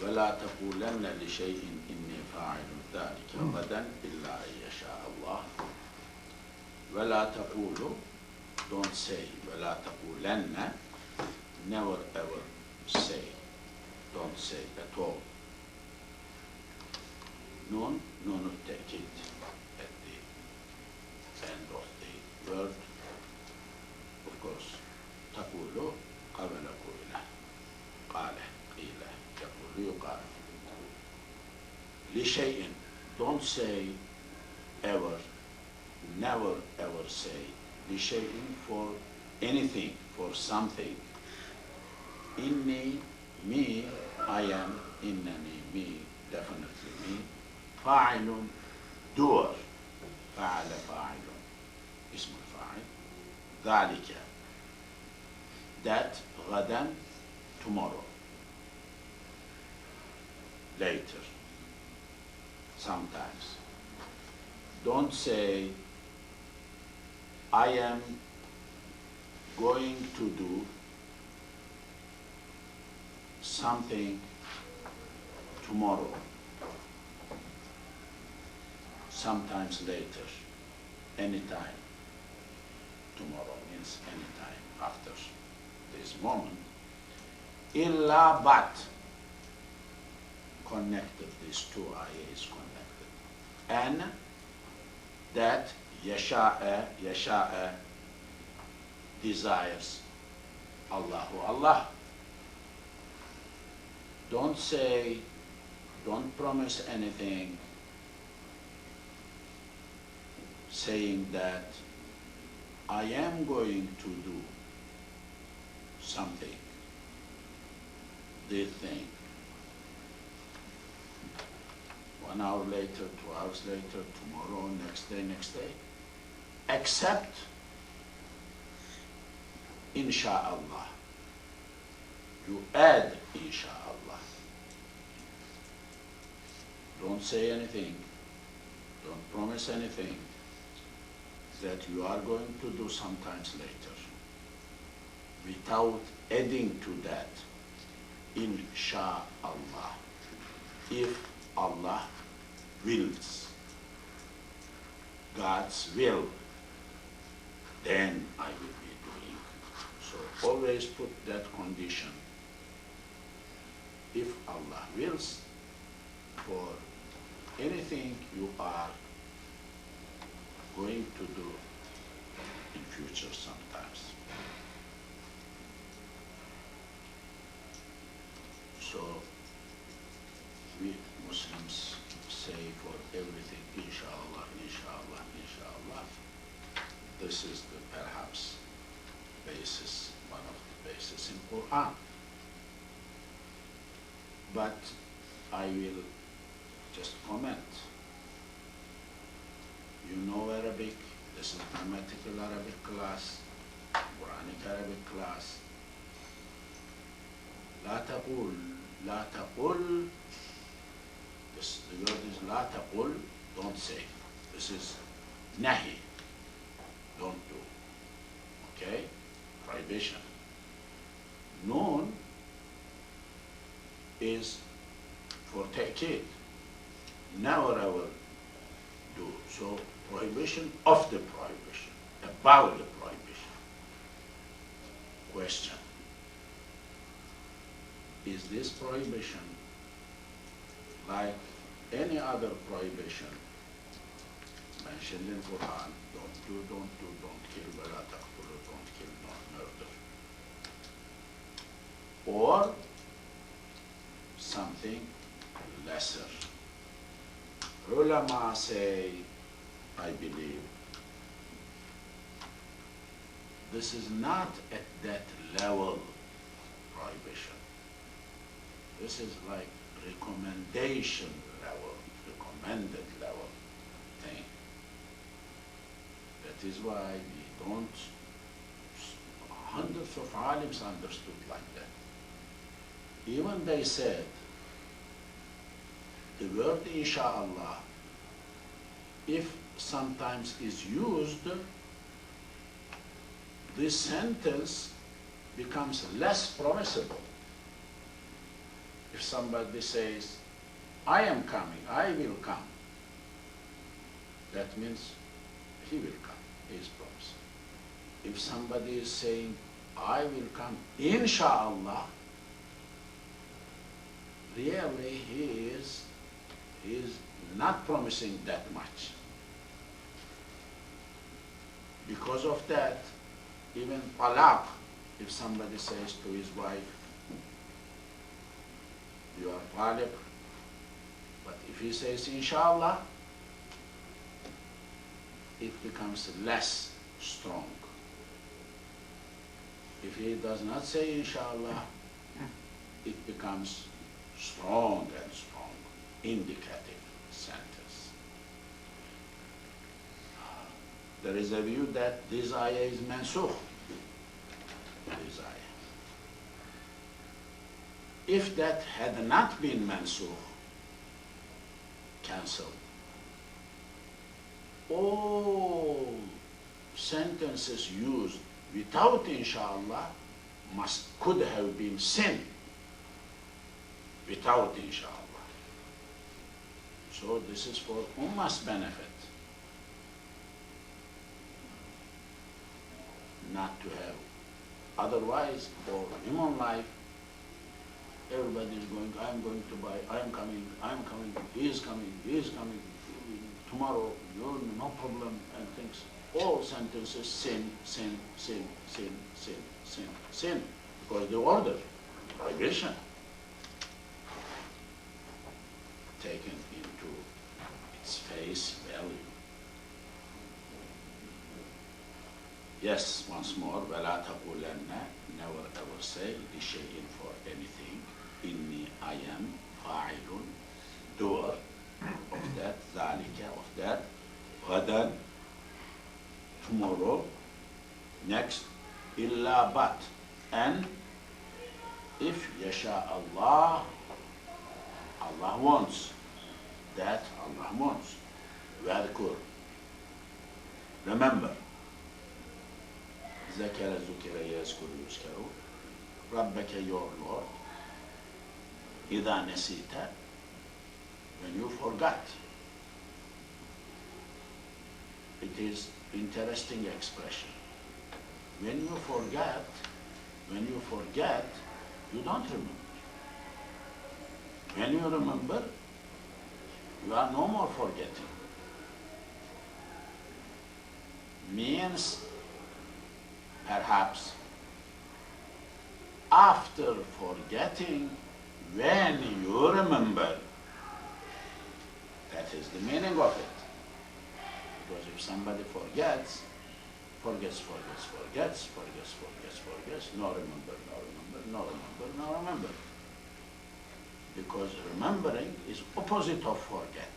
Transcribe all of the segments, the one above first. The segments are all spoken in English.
وَلَا تَقُولَنَّ لِشَيْءٍ إِنِّي فَاعِلٌ ذَلِكَ غَدًا إِلَّا أَن يَشَاءَ اللَّهُ. وَلَا تَقُولُ, don't say. وَلَا تَقُولَنَّ, never ever say. Don't say at all. Nun al-ta'kid at the end of the word. Of course, تقول قبل قوله قال قيل يقول يقال. لشيء, don't say ever, never ever say. لشيء, for anything, for something. Inni, me, I am. Innani, me, definitely me. فاعل, doer. فعل فاعل, اسم الفاعل. ذلك, that. غدا, tomorrow. Later. Sometimes. Don't say, I am going to do something tomorrow. Sometimes later. Anytime. Tomorrow means anytime after this moment. Illa, but. Connected, these two ayahs connected. And that yasha'a desires Allahu Allah. Don't say, don't promise anything saying that I am going to do something, this thing. 1 hour later, 2 hours later, tomorrow, next day, except insha'Allah. You add insha'Allah. Don't say anything, don't promise anything that you are going to do sometimes later without adding to that insha'Allah. If Allah wills, God's will, then I will be doing. So always put that condition. If Allah wills, for anything you are going to do in future sometimes. So we Muslims say for everything, inshallah, inshallah, inshallah. This is the perhaps basis, one of the basis in Quran. But I will just comment. You know Arabic, this is grammatical Arabic class, Quranic Arabic class. لا تقول, لا تقول. The word is لا تقول, don't say. This is nahi, don't do. Okay? Prohibition. Nun is for ta'kid. Never ever do. So prohibition of the prohibition, about the prohibition. Question. Is this prohibition like any other prohibition mentioned in Quran? Don't do, don't do, don't kill, ولا تقتلوا, don't kill, don't murder. Or something lesser. Ulama say, I believe, this is not at that level prohibition. This is like recommendation level, recommended level thing. That is why we don't, hundreds of alims understood like that. Even they said, the word insha'Allah, if sometimes is used, this sentence becomes less promisable. if somebody says, I am coming, I will come, that means he will come, he is promising. If somebody is saying, I will come, inshallah, really he is not promising that much. Because of that, even talaq, if somebody says to his wife, you are talib, but if he says inshallah, it becomes less strong. If he does not say inshallah, it becomes strong and strong, indicative sentence. There is a view that this ayah is mansukh. This ayah. If that had not been mansukh, cancelled, all sentences used without inshallah could have been sin without inshallah. So this is for ummah's benefit, not to have. Otherwise, for human life, everybody is going, I'm going to buy, I'm coming, he is coming, tomorrow, no problem, and things. All sentences, sin, sin, sin, sin, sin, sin, sin, because the order, prohibition, taken into its face value. Yes, once more, وَلَا تَقُولَنَّ, never ever say, لِشَيْءٍ for anything, إِنِّي I am, فَاعِلٌ, doer of that, ذَلِكَ of that, غَدًا, tomorrow, next, إِلَّا but, and if yasha Allah, Allah wants, that Allah wants. وَاذْكُرْ, remember, ذَكَرَ ذُكِرَ يَذْكُرُ يُذْكَرُ, رَبَّكَ your Lord, إِذَا نَسِيتَ, when you forgot. It is interesting expression. When you forget, you don't remember. When you remember, you are no more forgetting. Means, perhaps, after forgetting, when you remember, that is the meaning of it. Because if somebody forgets, no remember. Because remembering is opposite of forget.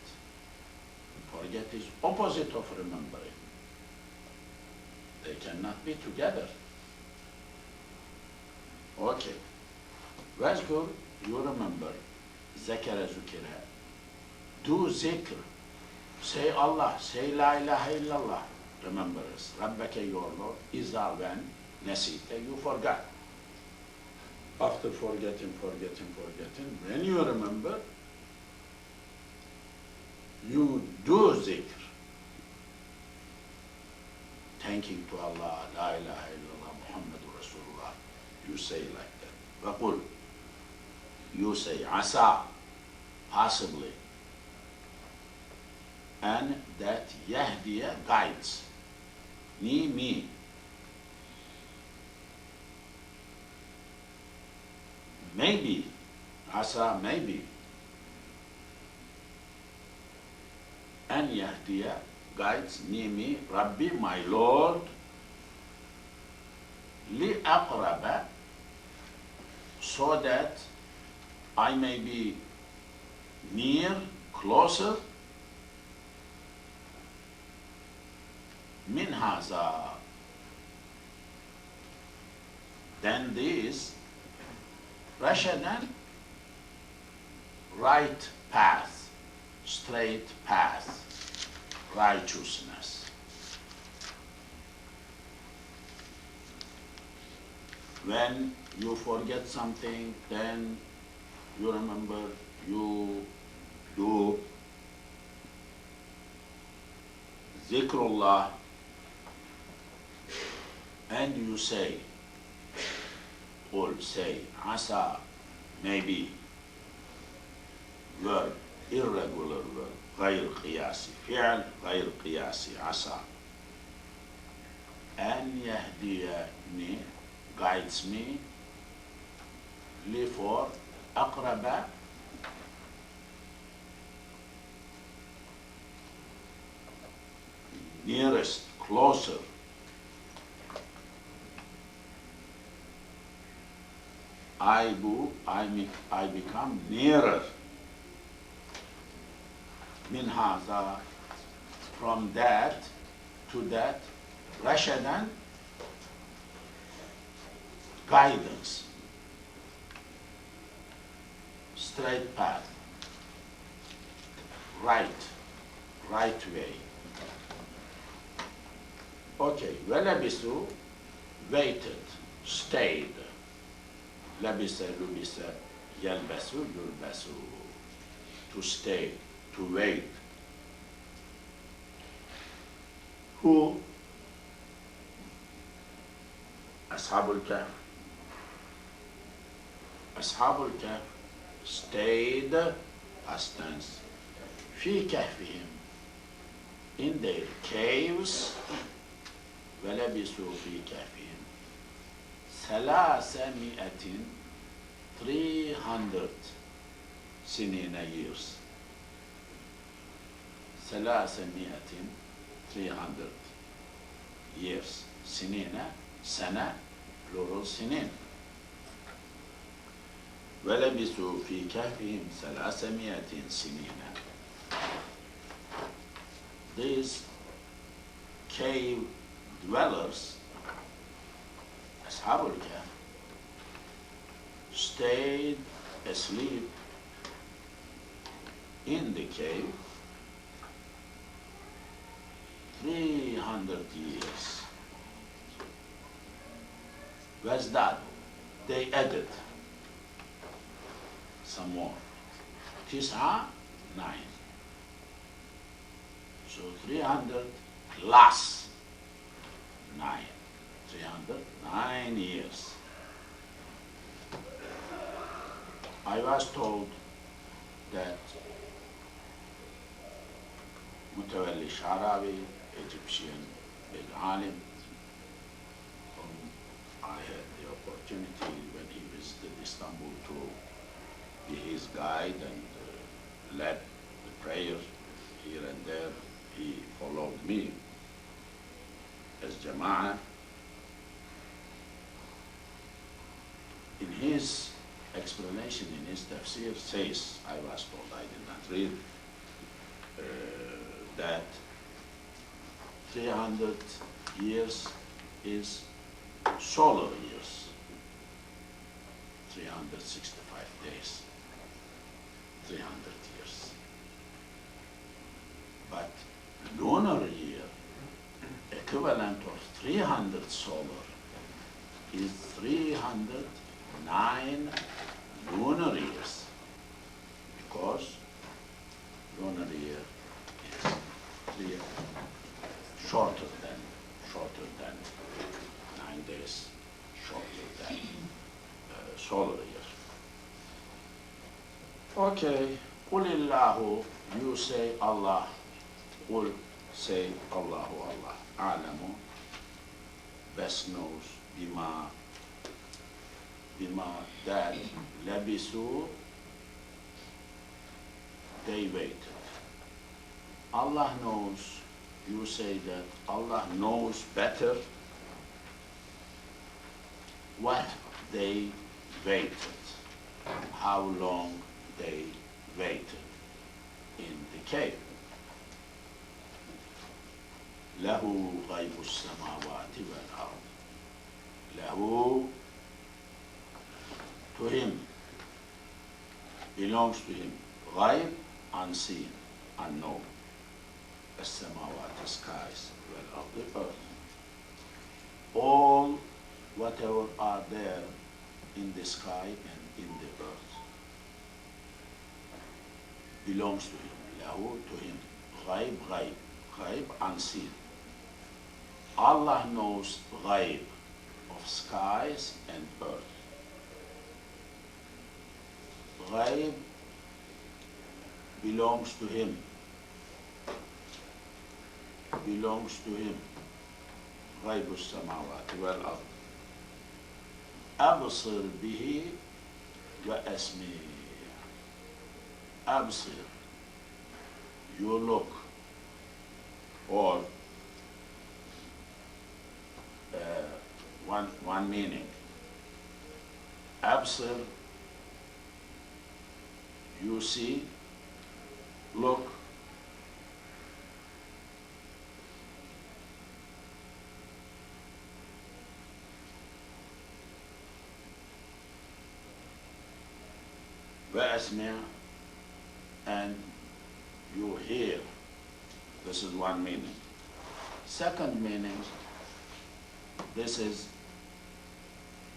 Forget is opposite of remembering. They cannot be together. Okay. Wazkur, you remember. Zakara zukira. Do zikr. Say Allah. Say La ilaha illallah. Remember us. Rabbaka your Lord. Iza when nasita, you forgot. After forgetting, when you remember, you do zikr. Thanking to Allah, La ilaha illallah, Muhammadur Rasulullah. You say like that. Waqul, you say asa, possibly. And that yahdiya guides. Me. Maybe, asa maybe. And yahdiya guides me, Rabbi, my Lord, li aqraba, so that I may be near, closer, min haza, than this, rashadan, right path, straight path, righteousness. When you forget something, then You remember, you do zikrullah, and you say, say, asa, maybe, verb, irregular verb, غير قياسي, فعل غير قياسي, عسى. أن يهديني, guides me, for أقرب, nearest, closer. I become nearer. من هذا, from that to that, رشدا, guidance, straight path, right way. Okay, ولبسوا, waited, stayed. لبس, لبس, يلبس, يلبس, to stay, to wait. Who? أصحاب الكهف. أصحاب الكهف stayed, past tense, في كهفهم, in their caves, ولبسوا في كهفهم 300 سنين, years. 300 years. سنين, سنة, plural سنين. ولبثوا في كهفهم 300 سنين. These cave dwellers, أصحاب الكهف, stayed asleep in the cave 300 years. وازدادوا, they added some more. 9. So 300 plus 9. 309 years. I was told that Mutawalli Sharawi, Egyptian big alim, whom I had the opportunity when he visited Istanbul to be his guide and led the prayer here and there. He followed me as Jama'ah. In his explanation, in his tafsir, says, I was told, I did not read, that 300 years is solar years, 365 days, 300 years. But lunar year, equivalent of 300 solar, is 309 lunar years, because lunar year is shorter than 9 days, shorter than solar year. Okay, قُلِ اللَّهُ, you say Allah, قُل, say Allahu Allah, أعلم, best knows, بما that لبسوا, they waited. Allah knows, you say that Allah knows better what they waited, how long they waited in the cave. له غيب السماوات والأرض. له, to him, belongs to him. غيب, unseen, unknown. السماوات, the skies, والأرض, the earth. All whatever are there in the sky and in the earth. belongs to him. Lahu, to him. Ghaib, ghaib. Ghaib, unseen. Allah knows ghaib of skies and earth. Ghaib belongs to him. Belongs to him. غيب السماوات والأرض أبصر به وأسمع. أبصر, you look, or one meaning. أبصر, you see, look. وأسمع, and you hear. This is one meaning. Second meaning, this is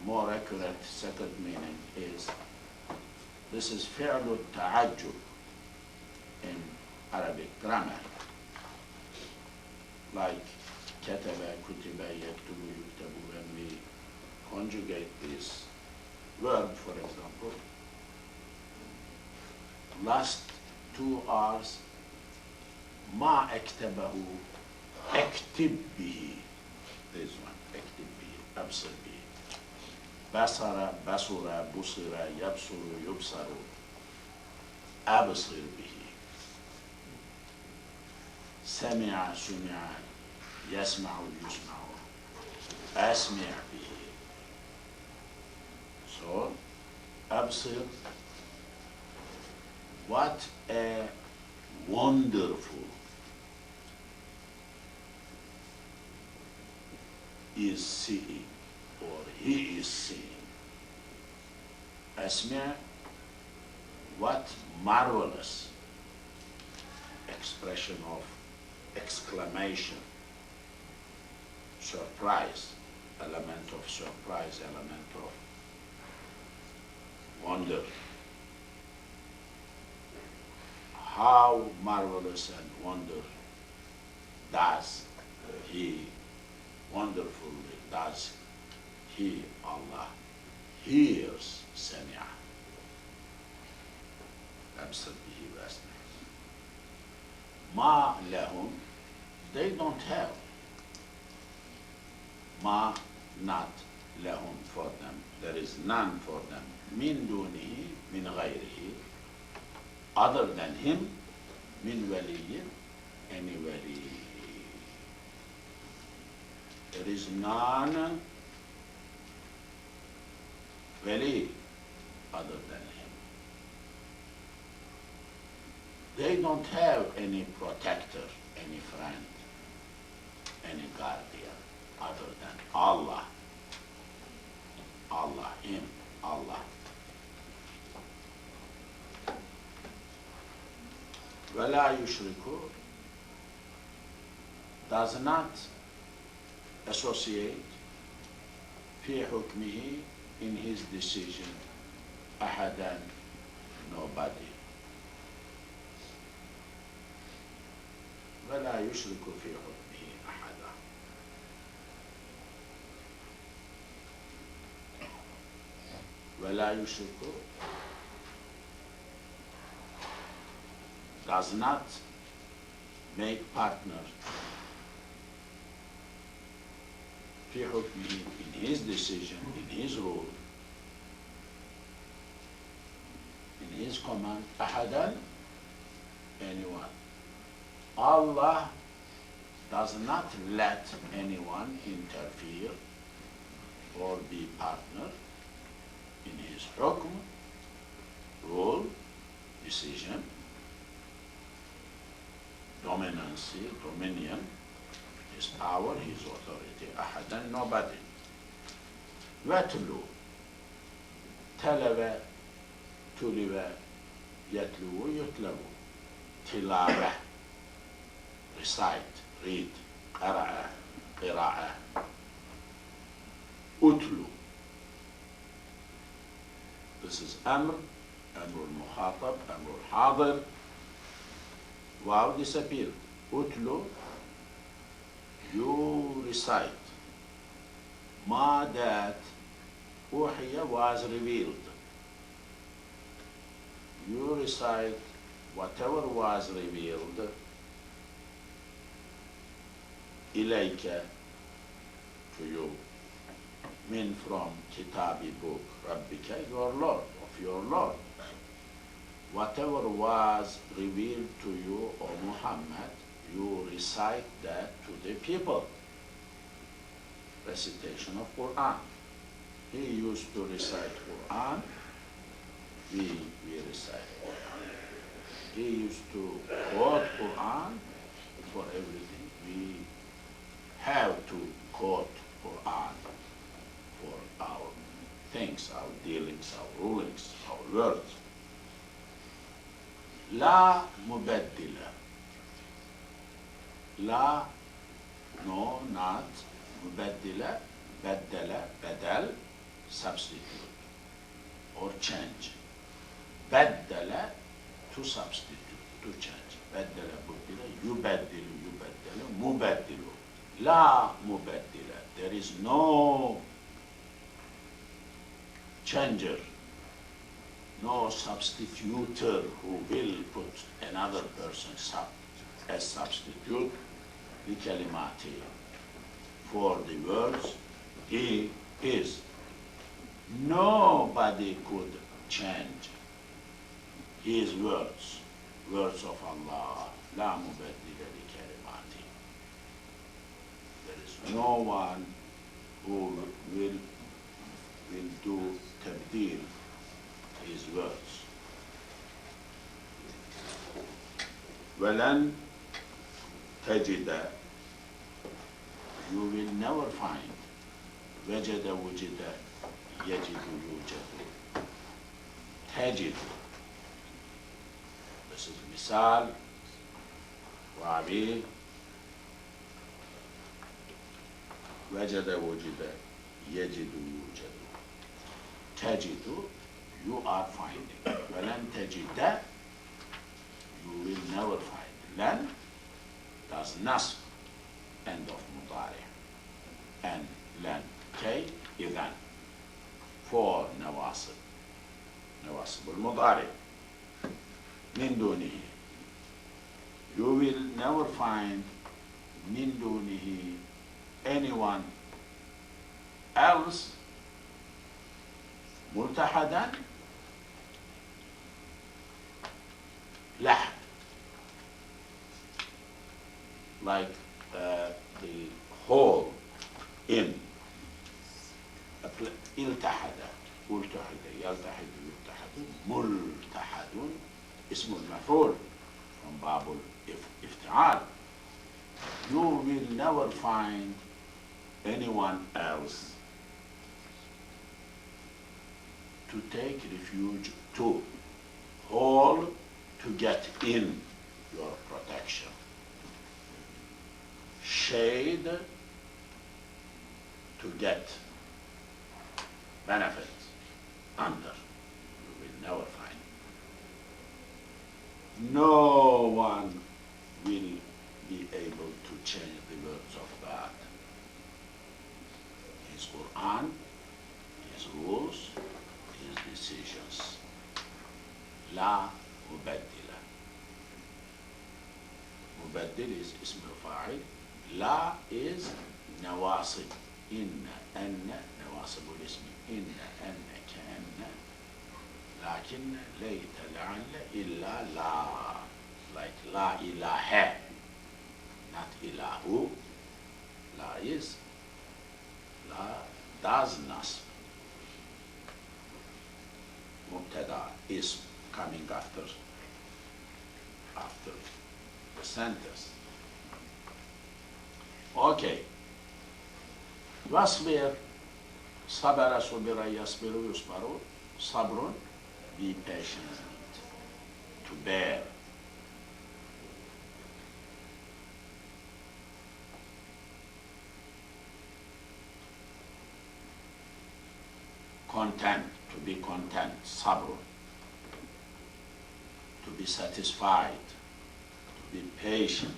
more accurate. Second meaning is, this is فعل التعجب in Arabic grammar. Like كتب, كتب, يكتب, يكتب. When we conjugate this verb, for example, last two R's, ما اكتبه, اكتب به. This one, اكتب به, أبصر به. بصر, بصر, بصر, يبصر, يبصر. أبصر به. سمع, سمع, يسمع, يسمع. أسمع به. So, أبصر. What a wonderful is seeing, or he is seeing. Asma, what marvelous expression of exclamation, surprise, element of surprise, element of wonder. How marvelous and wonder does he, wonderfully does he, Allah, hears Sami'a. Absolutely best. Ma lahum, they don't have. Ma, not lahum, for them. There is none for them. Min dunihi, min ghayrihi, other than him, min waliyin, any wali. There is none wali other than him. They don't have any protector, any friend, any guardian other than Allah. Allah, him, Allah. وَلَا يُشْرِكُ, does not associate فِي حُكْمِهِ, in his decision, أَحَدًا, nobody. وَلَا يُشْرِكُ فِي حُكْمِهِ أَحَدًا. وَلَا يُشْرِكُ, does not make partner في حكمه, in his decision, in his rule, in his command, أحدا, anyone. Allah does not let anyone interfere or be partner in his hukm, rule, decision, dominancy, dominion, his power, his authority. أحدا, nobody. وَاتْلُو, تَلَوَ, تُلِوَ, يَتْلُو, يُتْلَوُ. تِلَاوَ, recite, read. قَرَأَ, قِرَاءَ. أُتْلُو, this is أمر, أمر المخاطب, أمر الحاضر, Wow disappear. Utlu, you recite. Ma that uhiya was revealed. You recite whatever was revealed ilayka, to you, min, from kitabi, book, rabbika, your Lord, of your Lord. Whatever was revealed to you, O Muhammad, you recite that to the people. Recitation of Quran. He used to recite Quran, we recite Quran. He used to quote Quran for everything. We have to quote Quran for our things, our dealings, our rulings, our words. La mubaddila. La, no, not. Mubaddila, baddala, badal, substitute or change. Baddala, to substitute, to change. Baddala, buddila, yubaddilu, yubaddalu, mubaddilu. La mubaddila. There is no changer, no substituter who will put another person as substitute, likalimati, for the words he is. Nobody could change his words, words of Allah. La mubaddila likalimati. There is no one who will do tabdil his words. وَلَنْ تَجِدَ, you will never find. وَجَدَ وُجِدَ يَجِدُ يُوجَدُ تَجِدُ. This is misal, Rabi. وَجَدَ وُجِدَ يَجِدُ يُوجَدُ تَجِدُ, you are finding. وَلَنْ تَجِدَ, you will never find. Lan does nasb, end of mudari. And lan, kay, idhan. For nawasib. Nawasib al-mudari. Min dunihi. You will never find min dunihi anyone else multahadan lahd, like the hole in iltahada, multahada, yaltahidu, yultahadu, multahadun, ismul maf'ul from babul ifti'al. You will never find anyone else to take refuge to, all to get in your protection. Shade, to get benefit under. You will never find. No one will be able to change the words of God. His Quran, his rules, his decisions. La mubaddila. Mubaddil is ism al-fa'il. La is nawasib. Inna, anna, nawasib al-ismi. Inna, anna, ka'anna. Lakin, layta, la'alla, illa, la. Like la ilaha. Not ilahu. La is, la does nasb. Mubtada is coming after the sentence. Okay. Wasbir, sabara, subira, yasbiru, yusbaru, sabrun, be patient, to bear. Content, to be content, sabr, to be satisfied, to Be patient.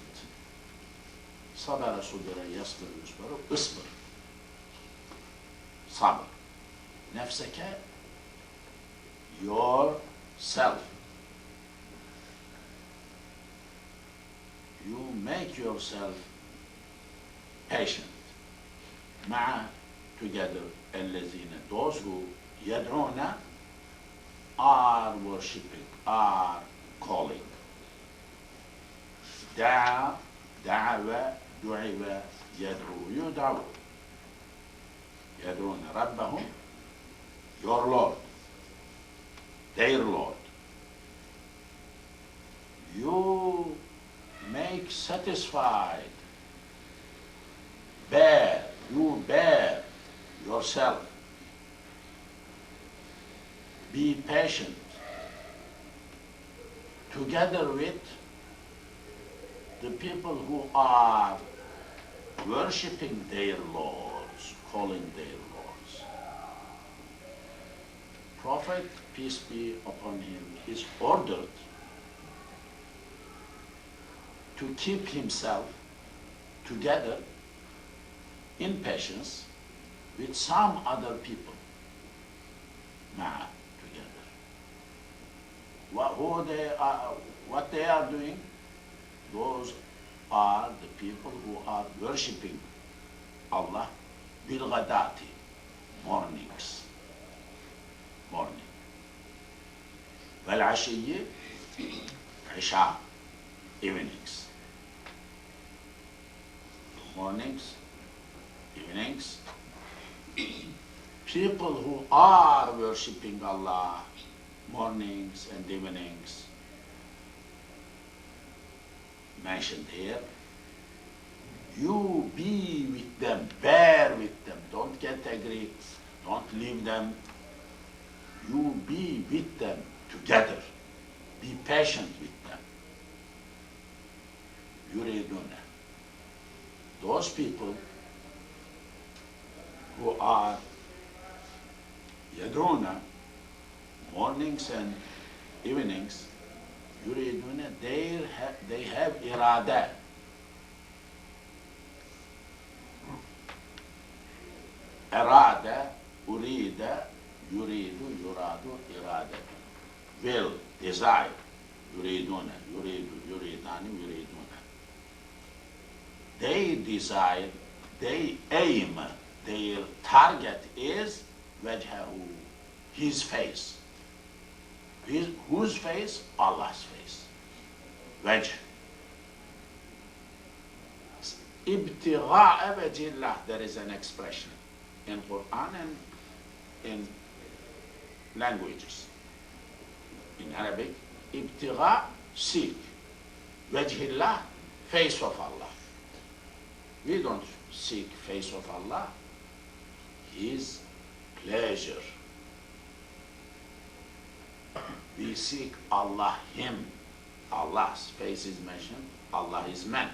صبر صبر يصبر يصبر اصبر. صبر. نفسك, yourself. You make yourself patient. مع together الذين, those who يدعون, are worshipping, are calling. دعا, دعوة, دعوة, يدعو, يدعو. يدعون ربهم, your Lord, their Lord. You make satisfied, bear, you bear yourself. Be patient together with the people who are worshipping their lords, calling their lords. Prophet, peace be upon him, is ordered to keep himself together in patience with some other people. Together. What they are doing, those are the people who are worshipping Allah bil ghadati, mornings, morning. Wal ashiyyi, isha, evenings. Mornings, evenings. People who are worshipping Allah mornings and evenings, mentioned here, you be with them, bear with them, don't get angry, don't leave them. You be with them together, be patient with them. Yuriduna. Those people who are yadruna, mornings and evenings, yuriduna, they have irada. Irada, urida, yuridu, yuradu, irada. Will, desire. Yuriduna, yuridu, yuridani, yuriduna. They desire, they aim, their target is wajhahu, his face. Whose face? Allah's face. Wajh. Ibtigha'a wajhillah, there is an expression in Quran and in languages. In Arabic, ibtigha, seek. Wajhillah, face of Allah. We don't seek face of Allah, his pleasure. We seek Allah, him. Allah's face is mentioned, Allah is meant.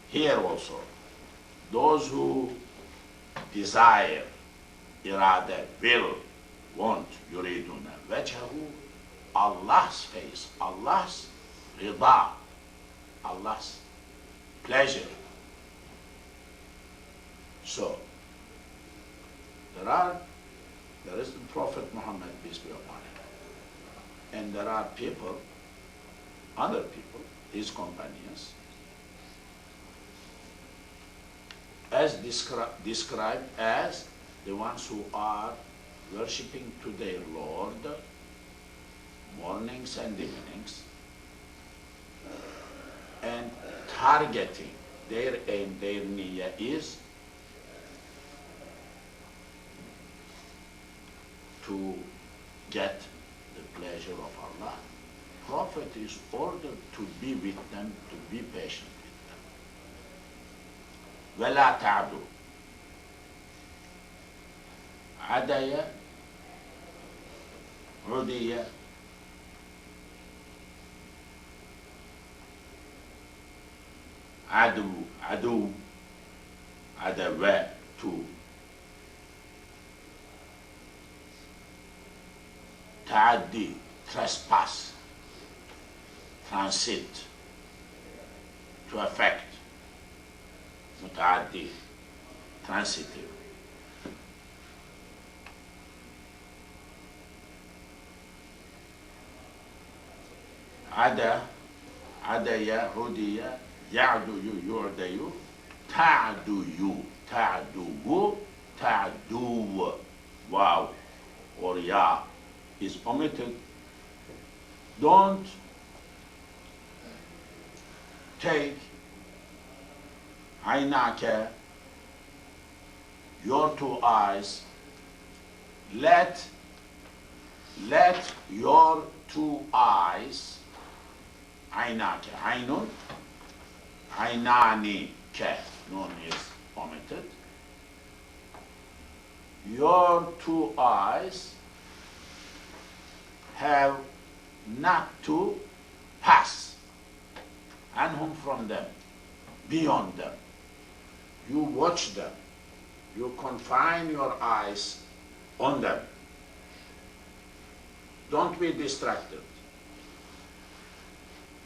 Here also, those who desire, irada, will, want, yuriduna, wajhahu, Allah's face, Allah's rida, Allah's pleasure. So, there is the Prophet Muhammad, peace be upon him. And there are people, other people, his companions, as described as the ones who are worshipping to their Lord mornings and evenings, and targeting their aim, their niyyah is to get the pleasure of Allah. Prophet is ordered to be with them, to be patient with them. وَلَا تَعْدُوا. عَدَيَ, عُدِيَ, عَدُو, عَدُو, عَدَوَ, to. Ta'addi, trespass, transit, to affect, متعدي, transitive. عدا, عدي, هدي, يعدي, يعدي, تعدي, تعدو, تعدو. Wow or ya is omitted. Don't take عيناك, your two eyes. Let your two eyes, عيناك, عين, عيناني, noon is omitted. Your two eyes have not to pass عنهم, from them, beyond them. You watch them. You confine your eyes on them. Don't be distracted.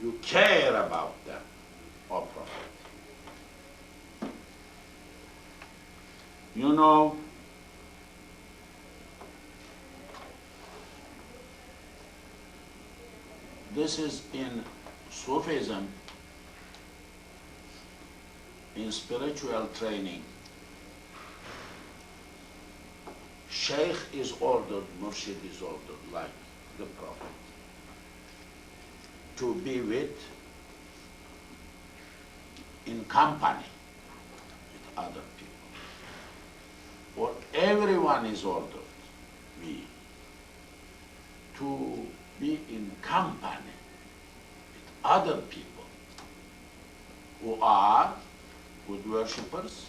You care about them, O Prophet. You know, this is in Sufism, in spiritual training. Sheikh is ordered, Murshid is ordered, like the Prophet, to be with, in company with other people. Or everyone is ordered, we, to be in company with other people who are good worshippers,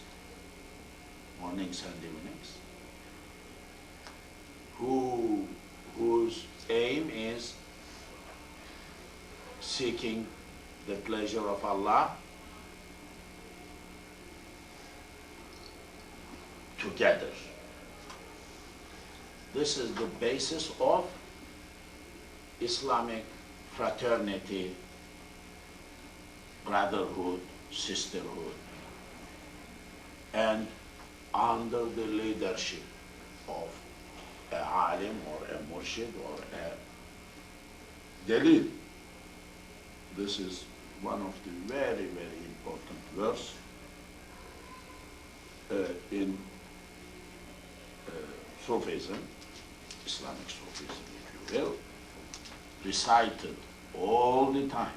mornings and evenings, whose aim is seeking the pleasure of Allah together. This is the basis of Islamic fraternity, brotherhood, sisterhood, and under the leadership of a alim or a murshid or a dalil. This is one of the very, very important verse in Sufism, Islamic Sufism, if you will, recited all the time.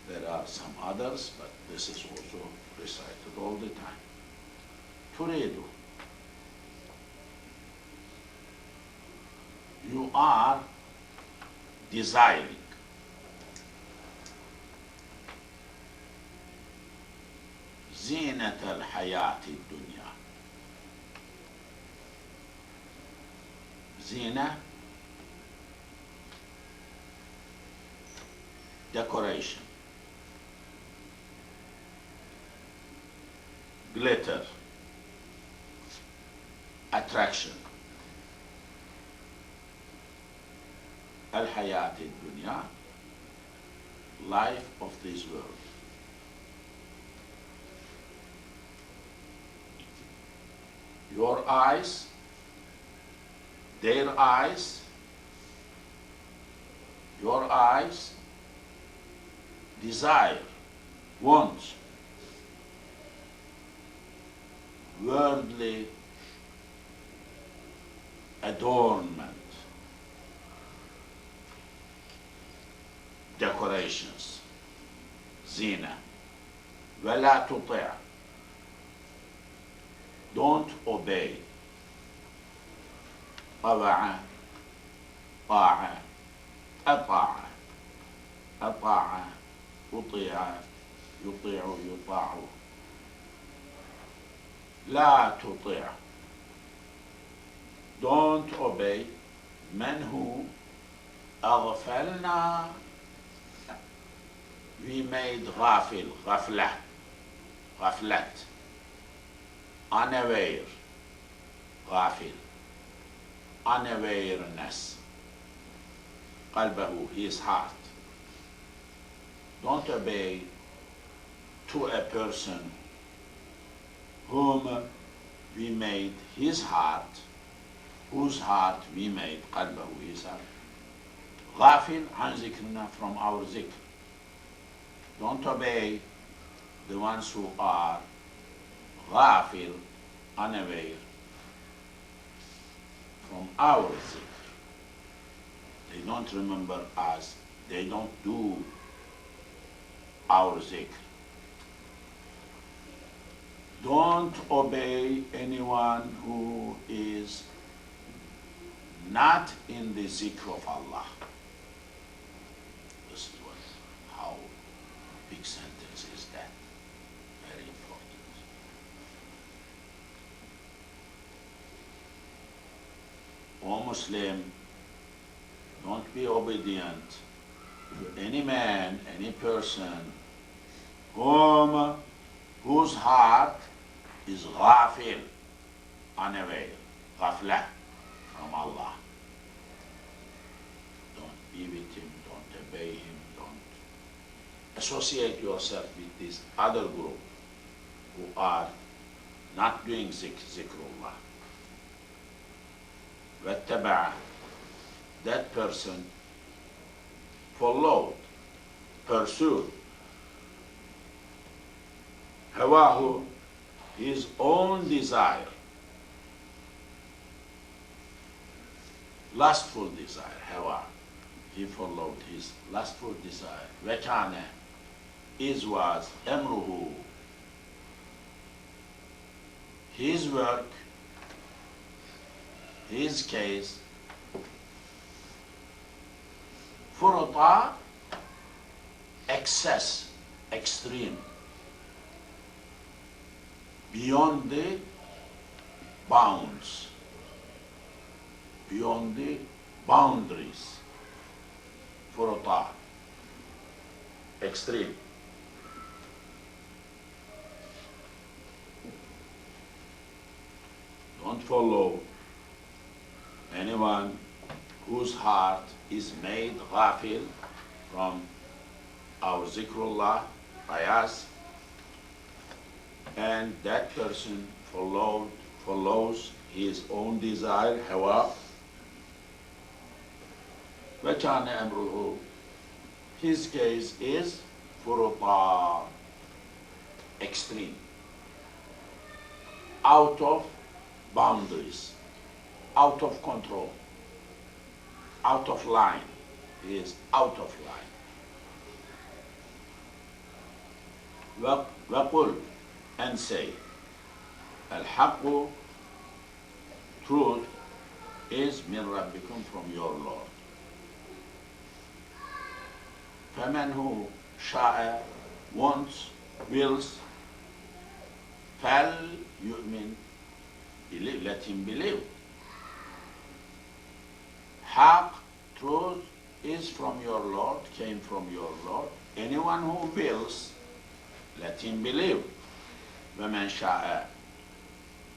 There are some others, but this is also recited all the time. Turidu. You are desiring. زينة الحياة الدنيا. زينة, decoration, glitter, attraction. الحياة الدنيا, life of this world. Your eyes, their eyes, your eyes desire, want worldly adornment, decorations, zina. ولا تطع, don't obey. طوع, طاع, أطاع, أطاع, أطيع, يطيع, يطاع. لا تطع, don't obey. من who أغفلنا, we made غافل, غفلة, غفلت, unaware, غافل, unawareness, قلبه, his heart. don't obey to a person whom we made his heart, whose heart we made, قلبه, his heart, غافل عن ذكرنا, from our zikr. Don't obey the ones who are غافل, unaware from our zikr. They don't remember us, they don't do our zikr. Don't obey anyone who is not in the zikr of Allah. This is how big sentence is that. Very important. O Muslim, don't be obedient to any man, any person whose heart is ghafil, unaware, ghaflah from Allah. Don't be with him, don't obey him, don't associate yourself with this other group who are not doing zikrullah. وَاتَّبَعَ, that person followed, pursued, hawahu, his own desire, lustful desire, hawa. He followed his lustful desire. وَكَانَ, was, amruhu, his work, his case, furta, excess, extreme, beyond the bounds, beyond the boundaries, furta, extreme. Don't follow anyone whose heart is made ghafil from our zikrullah, ayahs, and that person follows his own desire, hawa. وَكَانَ أَمْرُهُ, his case is furuta, extreme, out of boundaries, out of control, out of line. He is out of line. وَقُلْ, and say, الْحَقُّ, truth, is مِنْ رَبِّكُمْ, from your Lord. فَمَنْ who شَاءَ, wants, wills, فَلْيُؤْمِنْ, believe, let him believe. Haq, truth, is from your Lord, came from your Lord. Anyone who wills, let him believe. وَمَنْ شَاءَ,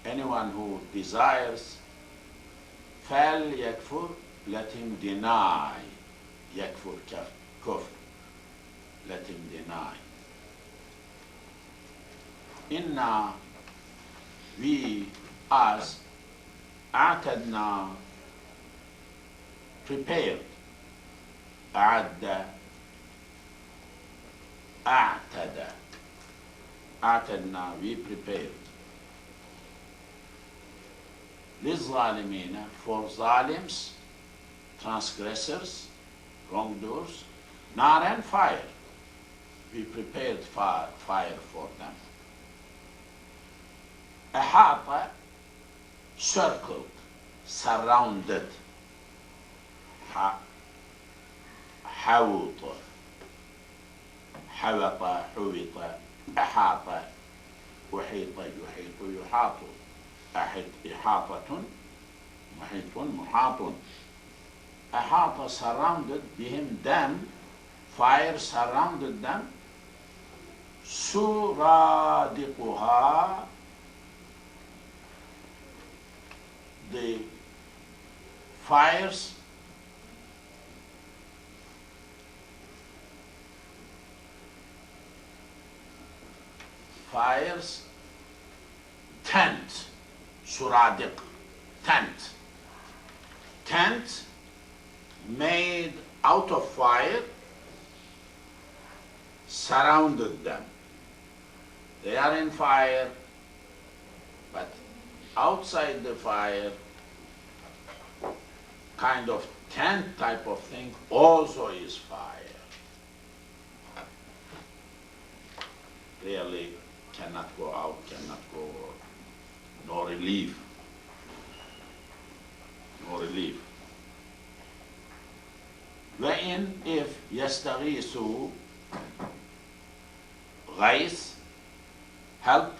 anyone who desires, فَلْيَكْفُرْ, let him deny. يَكْفُرْ, kufr, let him deny. Inna, we, us, أعتدنا, prepared, أعد, أعتد, أعتدنا, we prepared, للظالمين, for zalims, transgressors, wrongdoers, nar and fire, we prepared fire for them. أحاط, circled, surrounded. حوط, حوط, حوط, أحاط, أحيط, يحيط, يحاط, إحاطة, محيط, محاط. أحاط, surrounded, بهم, them, fire surrounded them. سرادقها, the fires fires, tent, suradiq, tent. Tent made out of fire surrounded them. They are in fire, but outside the fire, kind of tent type of thing also is fire. Really cannot go out, cannot go, no relief. No relief. وإن if يستغيثوا غيث help,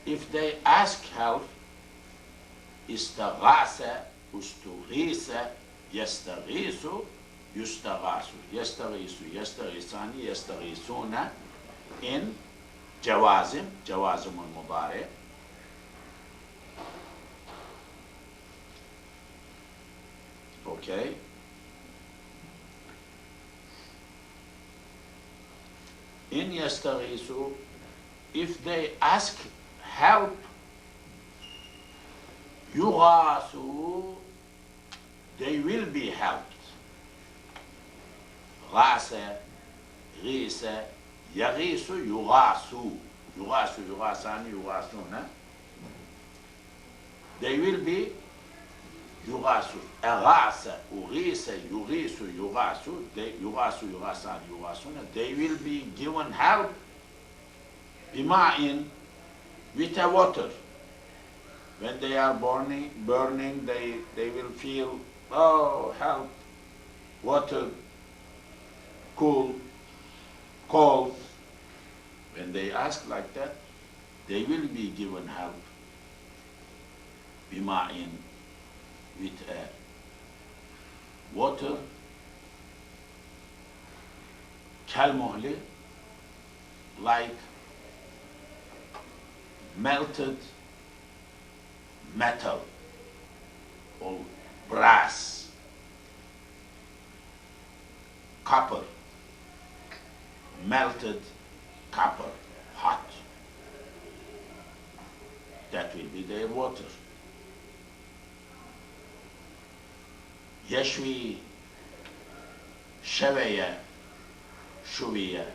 if they ask help, استغاث استغيث يستغيث يستغاث يستغيث يستغيثان يستغيثون in جوازم المضارع. Okay. In يستغيثوا, if they ask help, يغاثوا, they will be helped. غاث غيث يغيث يغاثوا يغاث يغاثان يغاثون, they will be يغاث أغاث أغيث يغيث يغاث يغاث يغاثان يغاثون, they will be given help بماء, with a water. When they are burning, they will feel, oh, help, water, cool, cold. When they ask like that, they will be given help. Bima'in, with a water, kalmuhli, like melted metal or brass, copper, melted copper, hot. That will be their water. يشوي شوية شوية,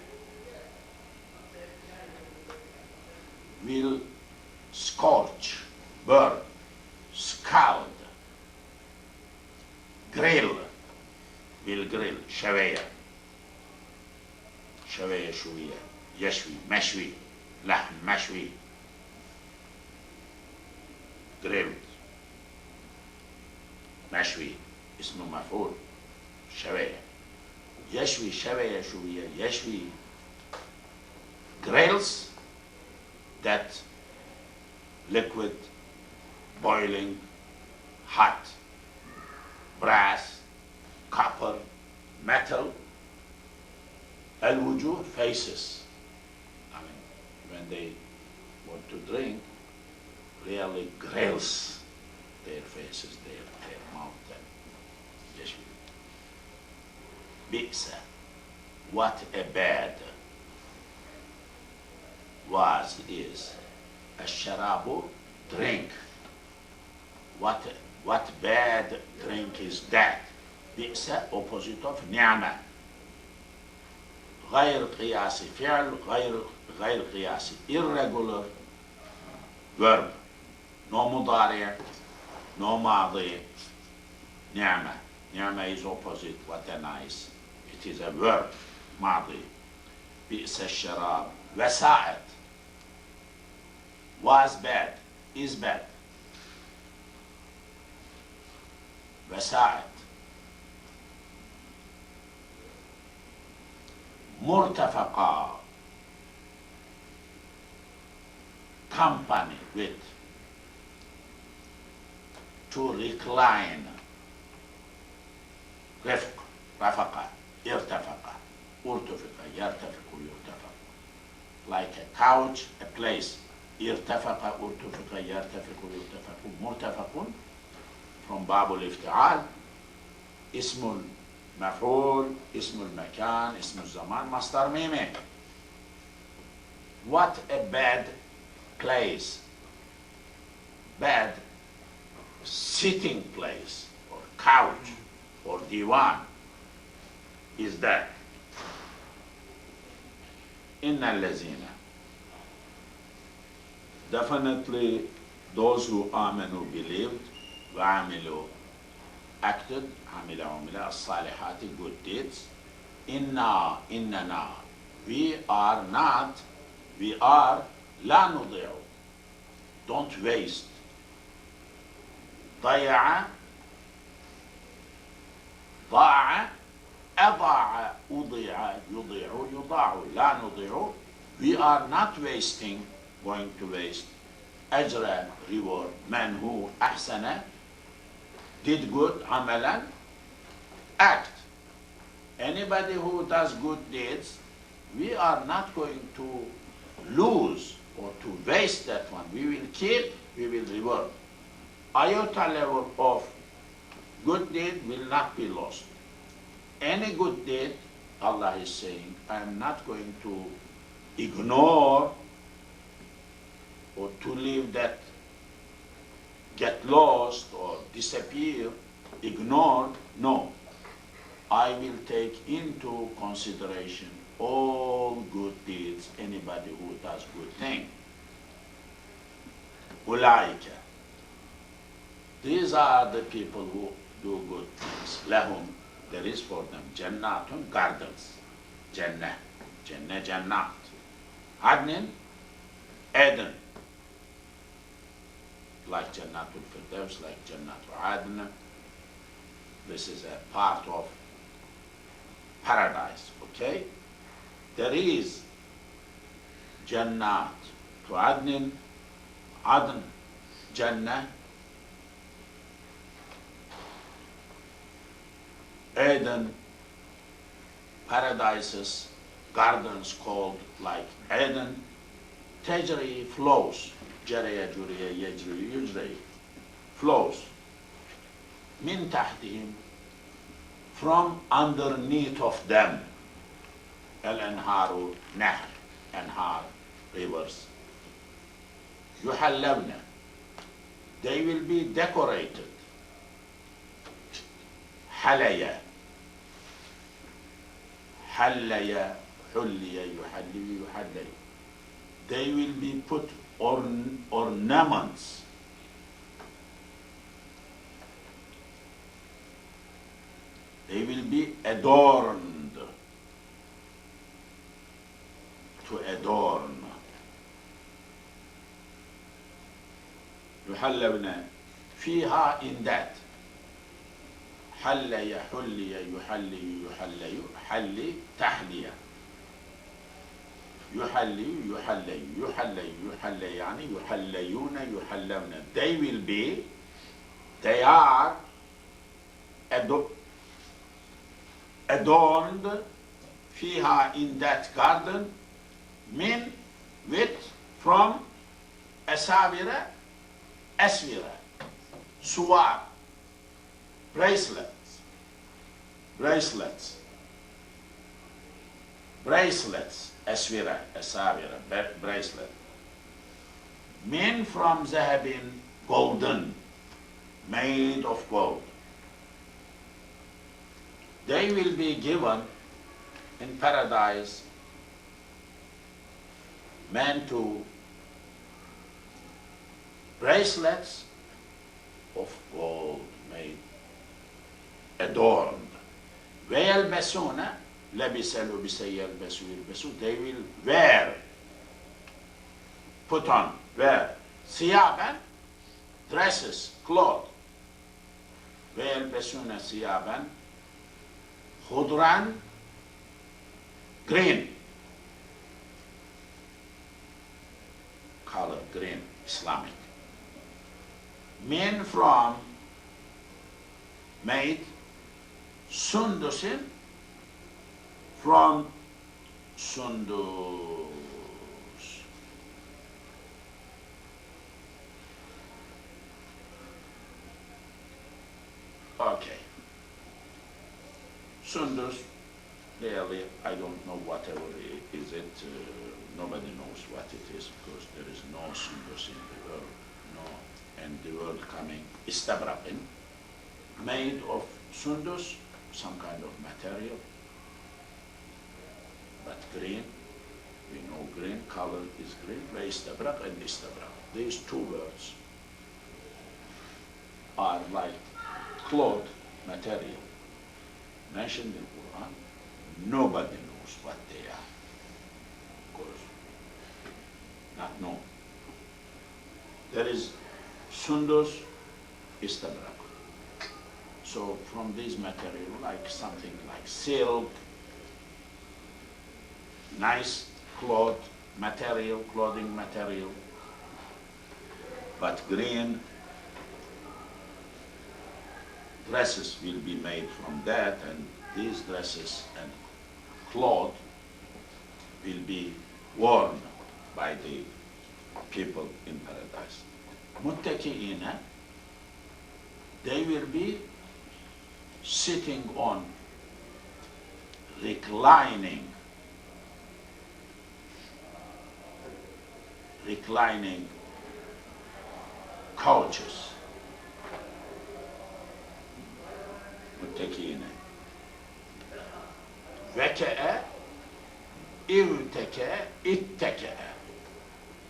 will scorch, burn, scald, grill, will grill, شوية شوية شوية, يشوي مشوي, لحم مشوي, grilled, مشوي اسمه مفعول, شوية يشوي شوية شوية, يشوي grills, that liquid, boiling, hot, brass, copper, metal, al-wujuh, faces. I mean, when they want to drink, really grills their faces, their mouth. Yes. Bi'sa, what a bad was, is. Ash-sharabu, drink. What bad drink is that? Bi'sa, opposite of ni'ma. غير قياسي, فعل غير قياسي, irregular verb, no مضارع, no ماضي, نعمة. نعمة is opposite, what a nice. It is a verb, ماضي. بئس الشراب, وساعد, was bad, is bad. وساعد. مرتفقة, company with, to recline. رفق, رفقة, ارتفقة, ارتفق, يرتفق, يرتفق. Like a couch, a place. ارتفق, ارتفق, يرتفق, يرتفق. مرتفق from باب الافتعال. اسم المفعول, اسم المكان, اسم الزمان, مصدر ميمي. what a bad place, bad sitting place, or couch, or divan is that. Inna allazina. Definitely those who amanu believed, wa amilu acted, amila as-salihati good deeds. Innana, we are not, we are la nudi'u, don't waste. ضيع ضاع أضاع أضيع يضيع يضاع لا نضيع. We are not wasting, going to waste أجر, reward, man who أحسن, did good, عملا, act. Anybody who does good deeds, we are not going to lose or to waste that one. We will keep, we will reward. Iota level of good deed will not be lost. Any good deed, Allah is saying, I am not going to ignore or to leave that get lost or disappear, ignored. No. I will take into consideration all good deeds, anybody who does good thing. Ulaika. These are the people who do good things. Lahum, there is for them, jannatun, gardens. Jannah, Jannah, Jannat. Adnin, Eden. Like Jannatul Firdaus, like Jannatul Adn. This is a part of paradise, okay? There is Jannat to Adnin, Adn, Jannah, Eden, paradises, gardens called like Eden, Tajri flows, Jariya, Juriya, Yajri, Yujri, flows, min tahtihim, from underneath of them, al-anharu, nahr, anhar, rivers, yuhallabna, they will be decorated, halaya, حليا حليا يحلي يحلي. They will be put ornaments. They will be adorned. To adorn. يحلبنا فيها in that. حل يحلي يحلي يحلي حلي تحلية يحلي يحلي يحلي يحلي يعني يحليون يحلون. They will be, they are adorned فيها in that garden من with from أساورة أسورة سوار bracelets, bracelets, bracelets, aswira, asawira, bracelet. Men from zahabin, golden, made of gold. They will be given in paradise men to bracelets of gold made, adorned. وَيَلْبَسُونَ لَبِسَ لُبِسَ يَلْبَسُ يَلْبَسُ. They will wear, put on, wear. ثِيَابًا, dresses, clothes. وَيَلْبَسُونَ ثِيَابًا خُضْرًا, green. Color, green, Islamic. Men from, made, sundusin, from sundus. Okay. Sundus, Really, I don't know whatever is it. Nobody knows what it is because there is no sundus in the world. No, and the world coming istabraqin, made of sundus, some kind of material, but green. We know green color is green. Istabraq and istabraq. These two words are like cloth material mentioned in Quran. Nobody knows what they are. Of course, not known. There is sundus, istabrak. So from this material, like something like silk, nice cloth material, clothing material, but green. Dresses will be made from that, and these dresses and cloth will be worn by the people in paradise. Muttaki'ina, they will be sitting on reclining couches. Muttaki'ina. Veke'e, ivteke'e, itteke'e.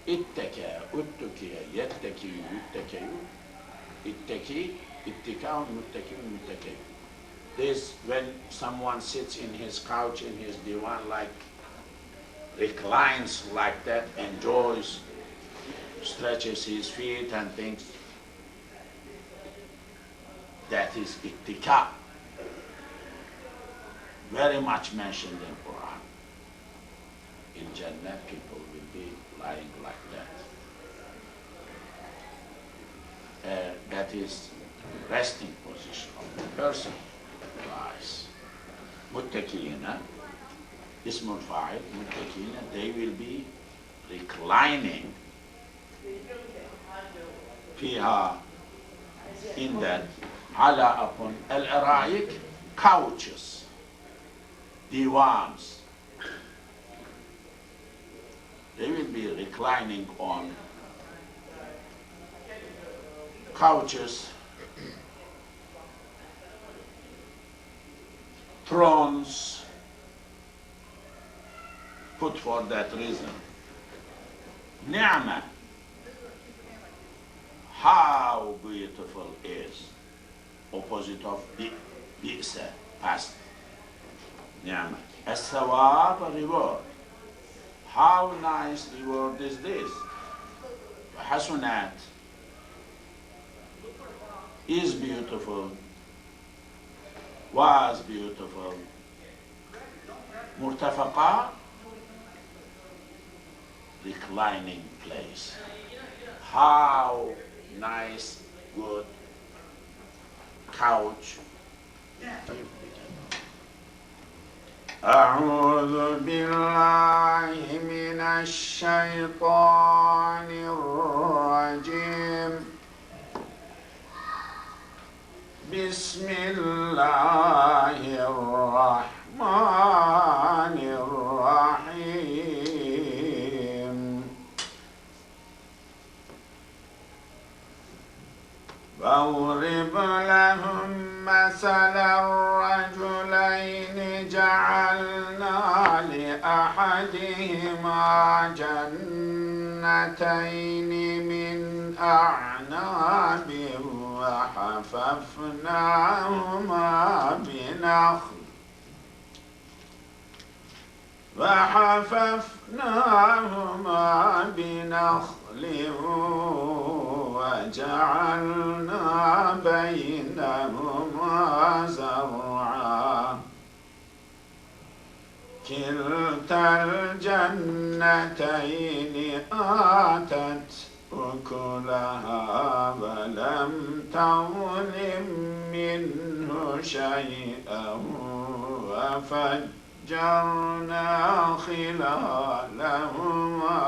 İtteke'e, uttuki'e, yetteki'ü, yutteke'ü, itteki, ittika'un, mutteki'un, mutteke'ü. This, when someone sits in his couch, in his divan, like, reclines like that, enjoys, stretches his feet and things, that is ittika. Very much mentioned in Quran. In Jannah, people will be lying like that. That is resting position of the person who lies. Muttaki'ina, ismul fa'il, muttaki'ina, they will be reclining fiha, in that, ala upon al-ara'ik, couches, divans. They will be reclining on couches, thrones, put for that reason. Ni'ma, how beautiful is, opposite of bi'sa, past. Ni'ma, as-sawab, reward. How nice reward is this? Hasunat is beautiful, was beautiful. Murtafaqa, reclining place. How nice, good couch. أعوذ بالله من الشيطان الرجيم. بسم الله الرحمن الرحيم. واضرب لهم مثلا الرجلين جعلنا لأحدهما جنتين من أعناب وحففناهما بنخل وجعلنا بينهما زرعا. كلتا الجنتين آتت أكلها ولم تظلم منه شيئا وفجرنا خلالهما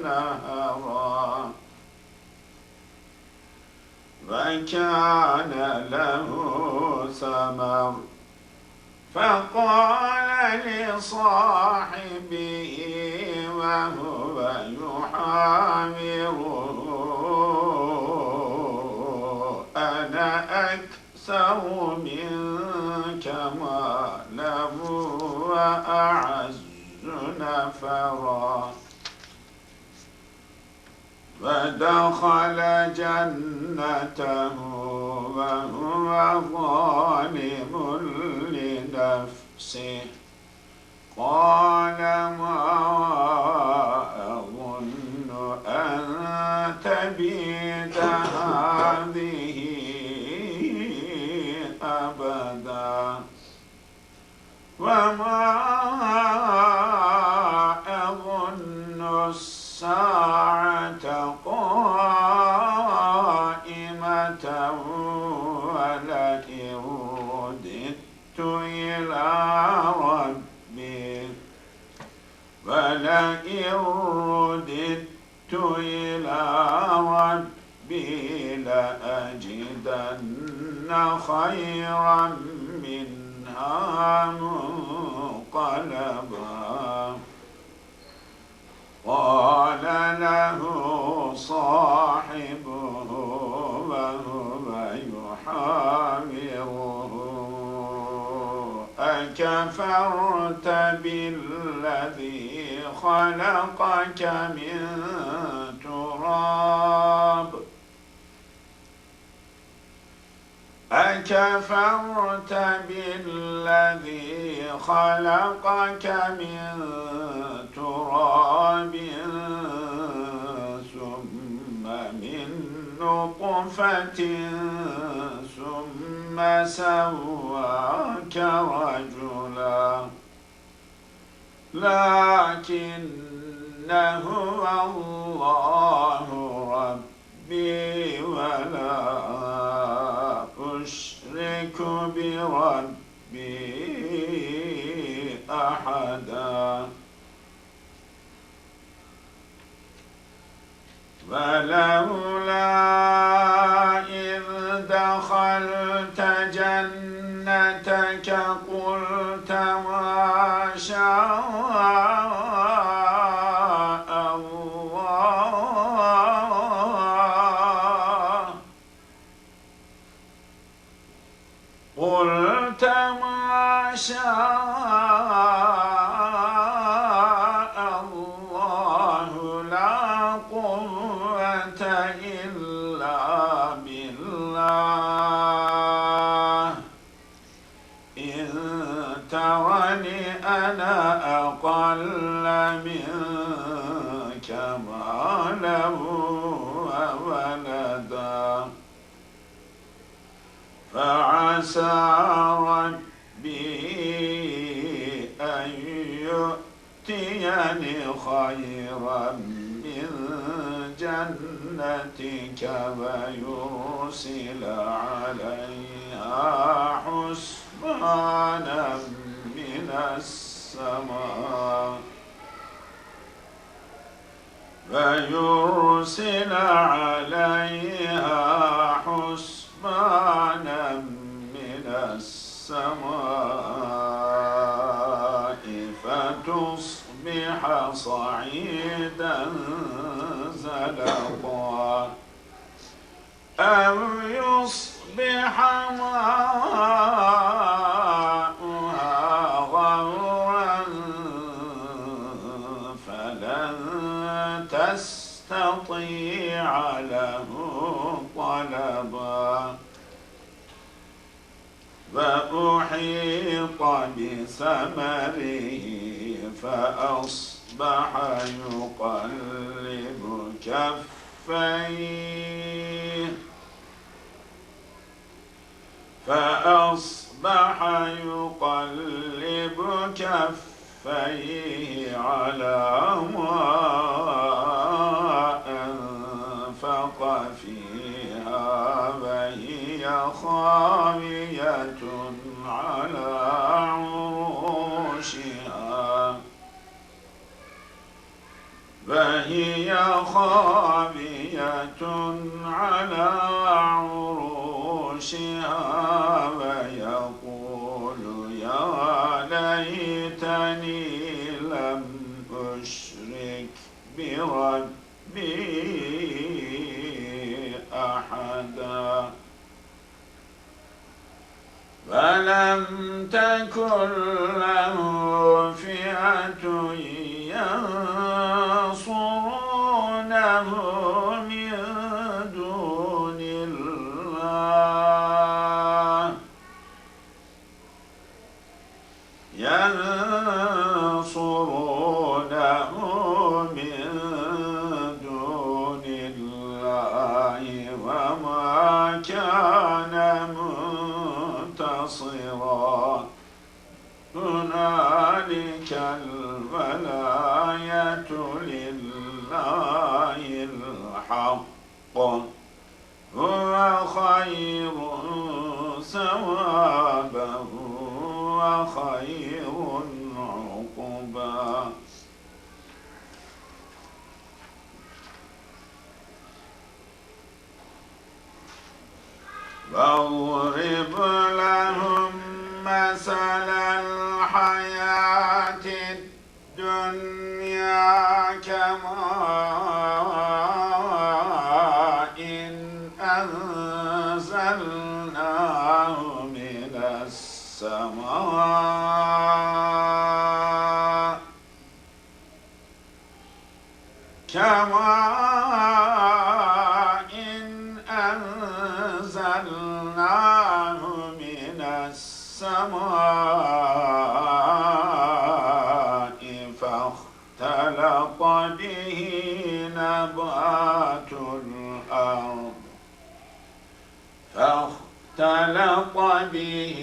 نهرا. وكان له ثمر فقال لصاحبه وهو يحاوره أنا أكثر منك مالا وأعز نفرا فدخل جنته وهو ظالم لنفسه قال ما أظن أن تبيد هذه أبدا وما أظن الساعة قائمة ولئن رددت إلى ربي لأجدن خيرا منها منقلبا قال له صاحبه وهو يحاوره أكفرت بالذي خلقك من تراب أكفرت بالذي خلقك من تراب ثم من نطفة ثم سواك رجلا لكن هو الله ربي ولا أشرك بربي أحدا ولولا إذ دخلت جنتك قلت ما شاء الله قلت ما شاء الله لا قوة إلا بالله إن ترني أنا أقل منك مالا وولدا فعسى ربي أن يؤتيني خيرا من جنتك ويرسل عليها حسبانا من السماء ويرسل عليها حسبانا من السماء فتصبح صعيدا زلقا أو يصبح ماؤها غورا فلن تستطيع له طلبا فأحيط بثمره فأصبح يقلب كفيه على ما أنفق فيها وهي خاوية على عروشها ويقول يا ليت ربي أحدا ولم تكن له فئة ينصرونه من دون الله وما كان منتصرا هنالك الولاية لله الحق هو خير ثوابا وخير عقبا واضرب لهم مثل الحياة الدنيا كماء أنزلناه من السماء فاختلط به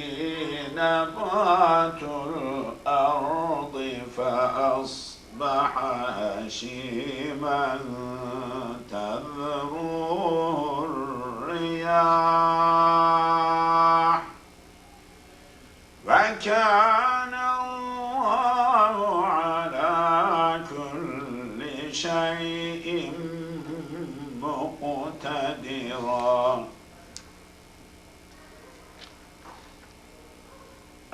نبات الأرض فأصبح هشيما تذروه الرياح وكان الله على كل شيء مقتدرا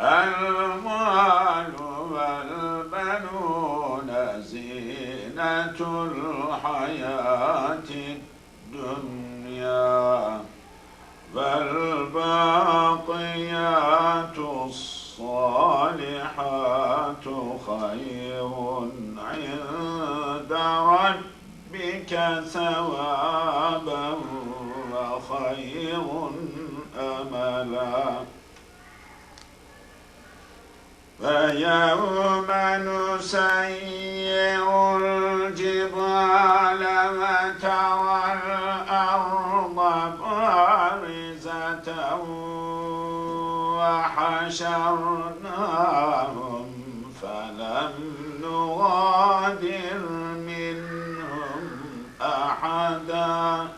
المال والبنون زينة الحياة الدنيا والباقيات الصالحات خير عند ربك ثوابا وخير أملا فيوم نسير الجبال وترى الأرض بارزة وحشرناهم فلم نغادر منهم أحدا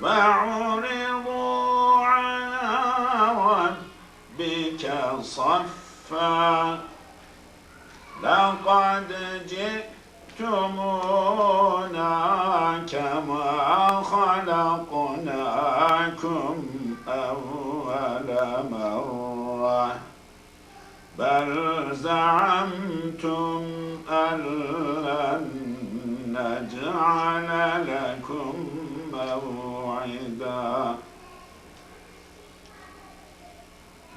وعرضوا على ربك صفا لقد جئتمونا كما خلقناكم أول مرة بل زعمتم أن لن نجعل لكم موعدا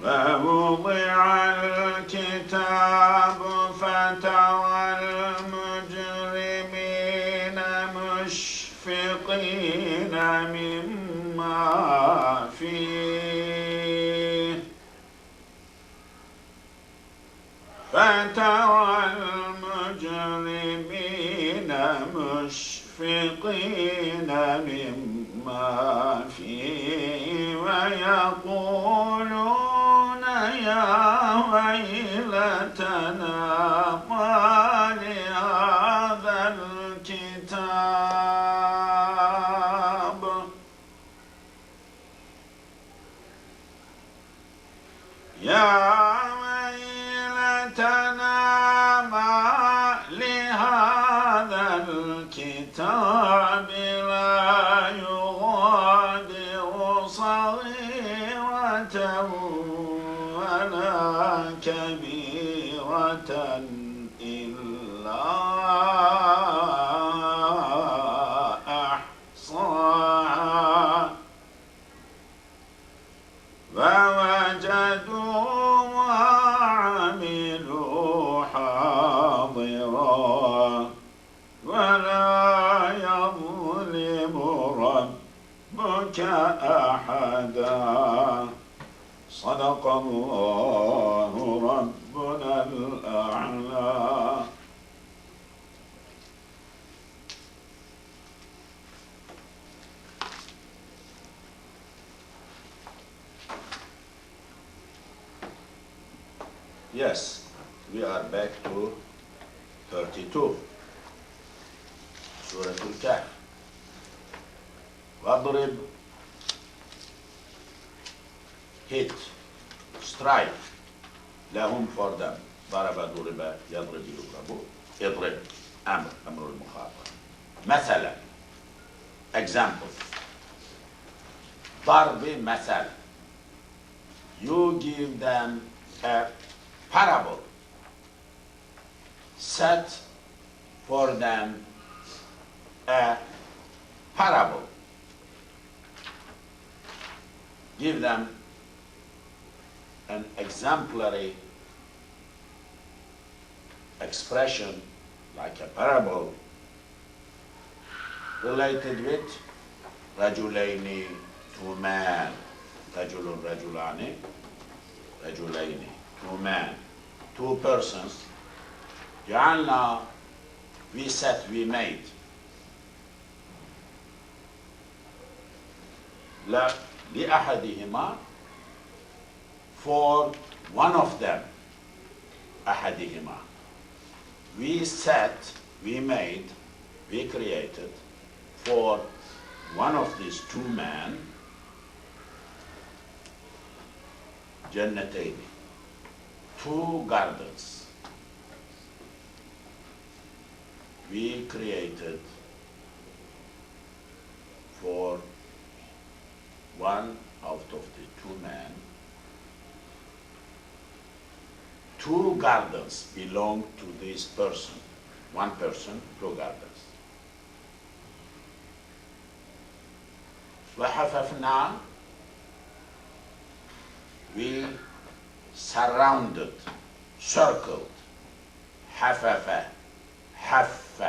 فوضع الكتاب فترى المجرمين مشفقين مما فيه ويقولون يا ويلتنا ما لهذا الكتاب يا ويلتنا ما لهذا الكتاب لا يغادر صغيرة ولا كبيرة إلا صاعا فوجدوا ما عملوا حاضرا ولا يظلم ربك أحدا صدق الله ربنا الأعلى. Yes, we are back to 32, Surah al-Kahf. وَاضْرِبْ, hit, strike, لهم for them. ضرب ضرب يضرب يضرب اضرب أمر المخاطب. مثلا, example. ضرب مثل, you give them a parable, set for them a parable, give them an exemplary expression like a parable related with رجلين, two men, رجل رجلان, رجلين, two men, two persons. جعلنا, we set, we made. لأحدهما, for one of them. أحدهما, we set, we made, we created for one of these two men جنتين, two gardens. We created for one out of the two men. Two gardens belong to this person. One person, two gardens. وحففنا, we surrounded, circled. حفف, حف,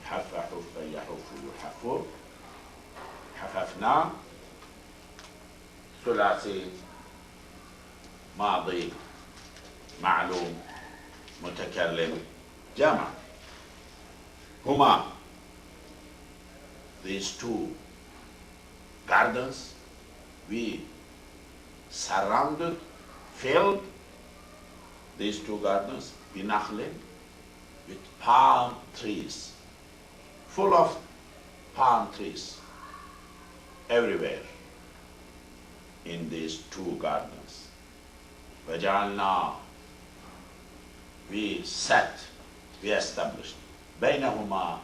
حف حف يحف يحف. حففنا, ثلاثي ماضي معلوم متكلم جمع. هما, these two gardens, we surrounded, filled these two gardens بنخل, with palm trees, full of palm trees everywhere in these two gardens. وجعلنا, we set, we established بينهما,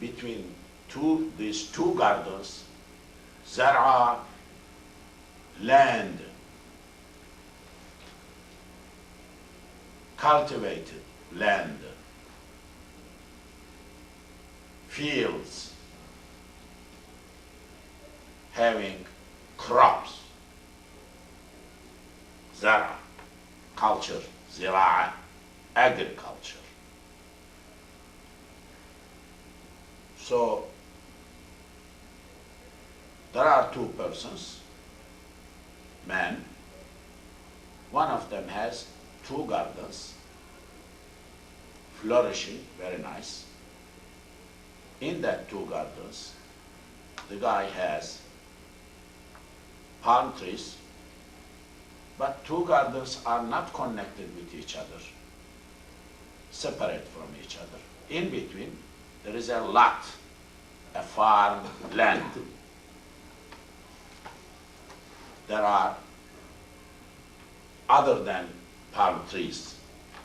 between these two gardens, زرع, land, cultivated land, fields having crops. زرع, culture, زراعة, agriculture. So there are two persons, men. One of them has two gardens, flourishing, very nice. In that two gardens, the guy has palm trees, but two gardens are not connected with each other, separate from each other. In between, there is a lot, a farm land. There are other than palm trees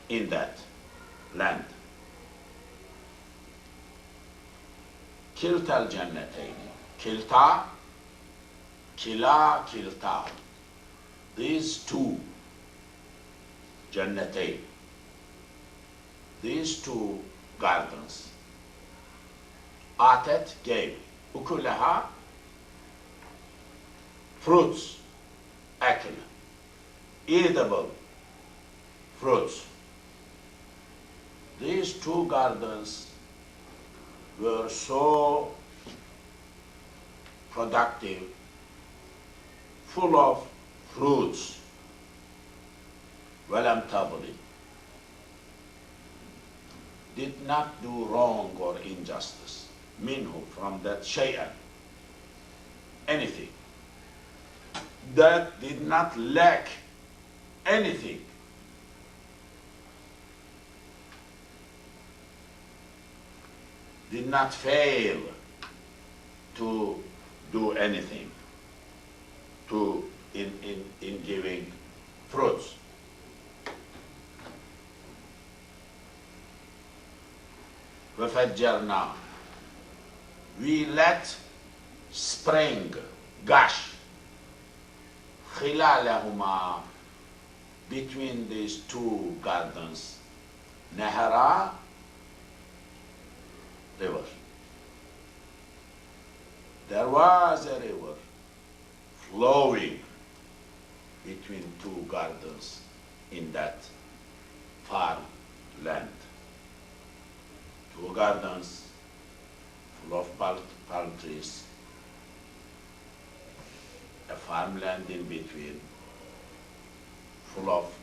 in that land. كلتا الجنتين, كلتا, كلا, كلتا. These two جنتين, these two gardens atet gave. Ukulaha, fruits, akl, edible fruits. These two gardens were so productive, full of fruits. Walam tabli, did not do wrong or injustice. Minhu, from that shay'an, anything. That did not lack anything. Did not fail to do anything in giving fruits. وَفَجَّرْنَا, we let spring, gush, خِلَالَهُمَا, between these two gardens, Nahara, river. There was a river flowing between two gardens in that far land. Two gardens full of palm trees, a farmland in between, full of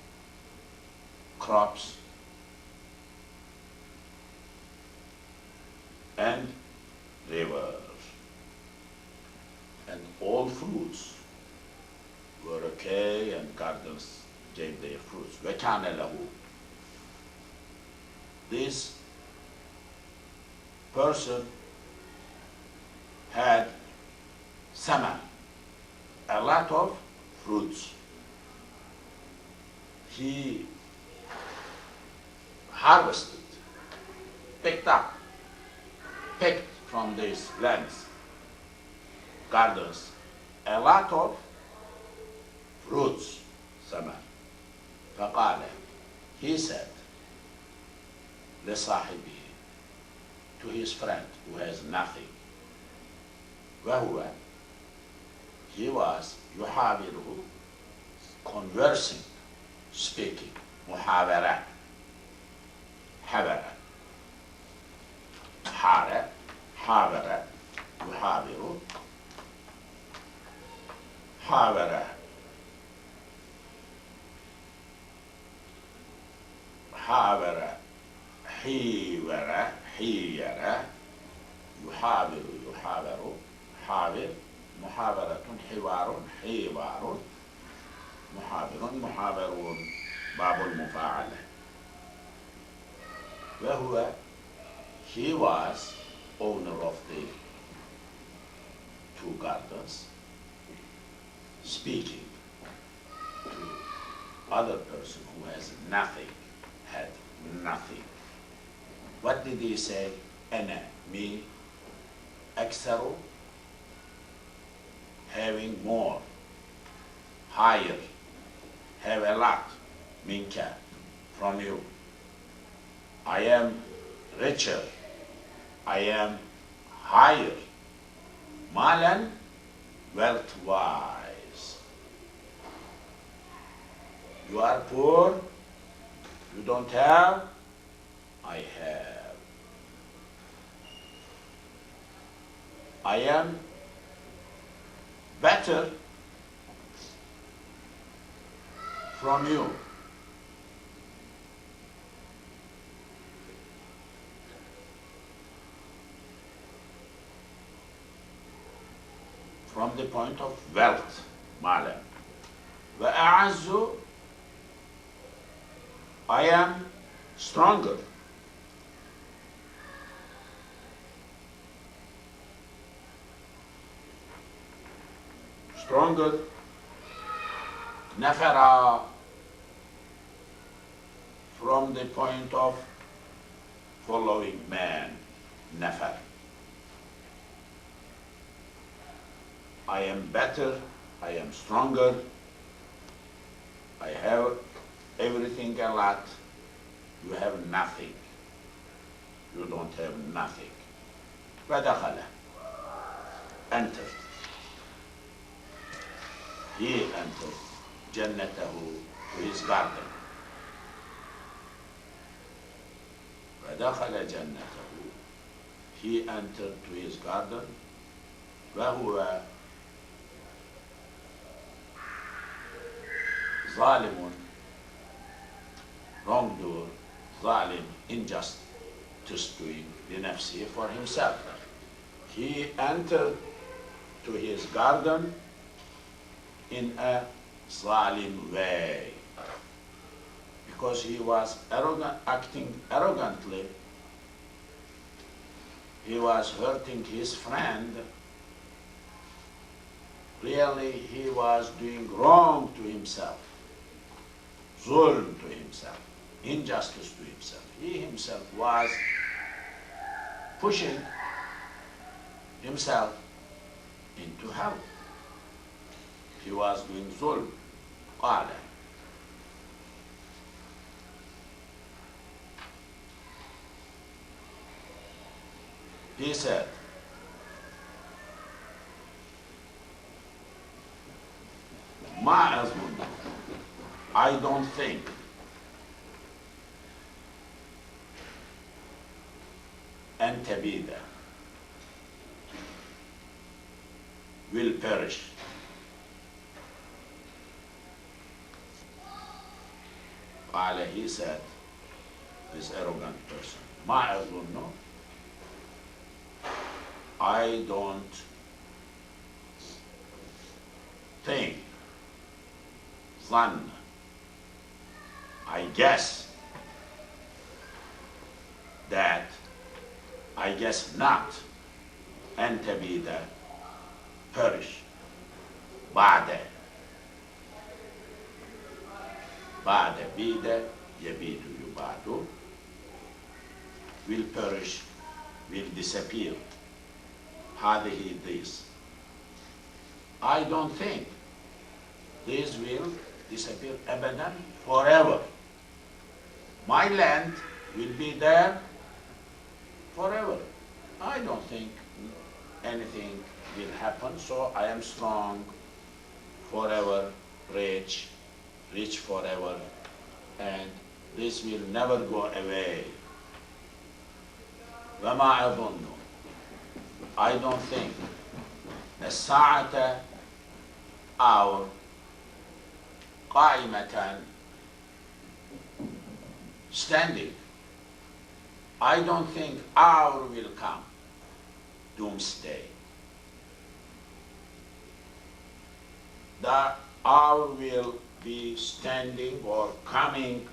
crops, and rivers. And all fruits were okay, and gardens gave their fruits. وَكَانَ لَهُ, this person had sama, a lot of fruits. He harvested, picked from these lands, gardens, a lot of fruits, sama. فقال, he said, لصاحبه, to his friend who has nothing. وهو, he was يحاوره, conversing, speaking, محاورة, حاورة, حارة, حاورة, يحاور, حاورة, حاورة, حيورة, حيرة, يحاور, يحاور, حاور, محاورة, حوار, حوار, محاور, محاورون, باب المفاعلة. وهو, he was owner of the two gardens, speaking to other person who has nothing, had nothing. What did he say? Ana, me, aksaru, having more, higher, have a lot, minka, from you. I am richer, I am higher, malan, wealth-wise. You are poor, you don't have, I have. I am better from you. From the point of wealth, mala. وَأَعَزُّ, I am stronger. Stronger. Nafara, from the point of following man, nafar. I am better, I am stronger, I have everything a lot, you have nothing. You don't have nothing. فدخل, entered. He entered جنته, to his garden. فدخل جنته, he entered to his garden. وهو ظالم, wrongdoer, ظالم, injustice doing, لنفسه, for himself. He entered to his garden in a ظالم way, because he was arrogant, acting arrogantly. He was hurting his friend. Really, he was doing wrong to himself, zulm to himself, injustice to himself. He himself was pushing himself into hell. He was doing zulm. قال, he said, ما أظن, I don't think أن تبيد, will perish. قال, he said, this arrogant person, ما أظن, I don't think, ظن, I guess, that, I guess not, أن تبيد, perish, بعد, بيد, يبيد, يباد, will perish, will disappear. هذه, this. I don't think this will disappear abadan, forever. My land will be there forever. I don't think anything will happen, so I am strong forever, rich forever, and this will never go away. وما أظن, I don't think, الساعة, hour, قائمة, standing. I don't think hour will come, doomsday. The hour will be standing or coming,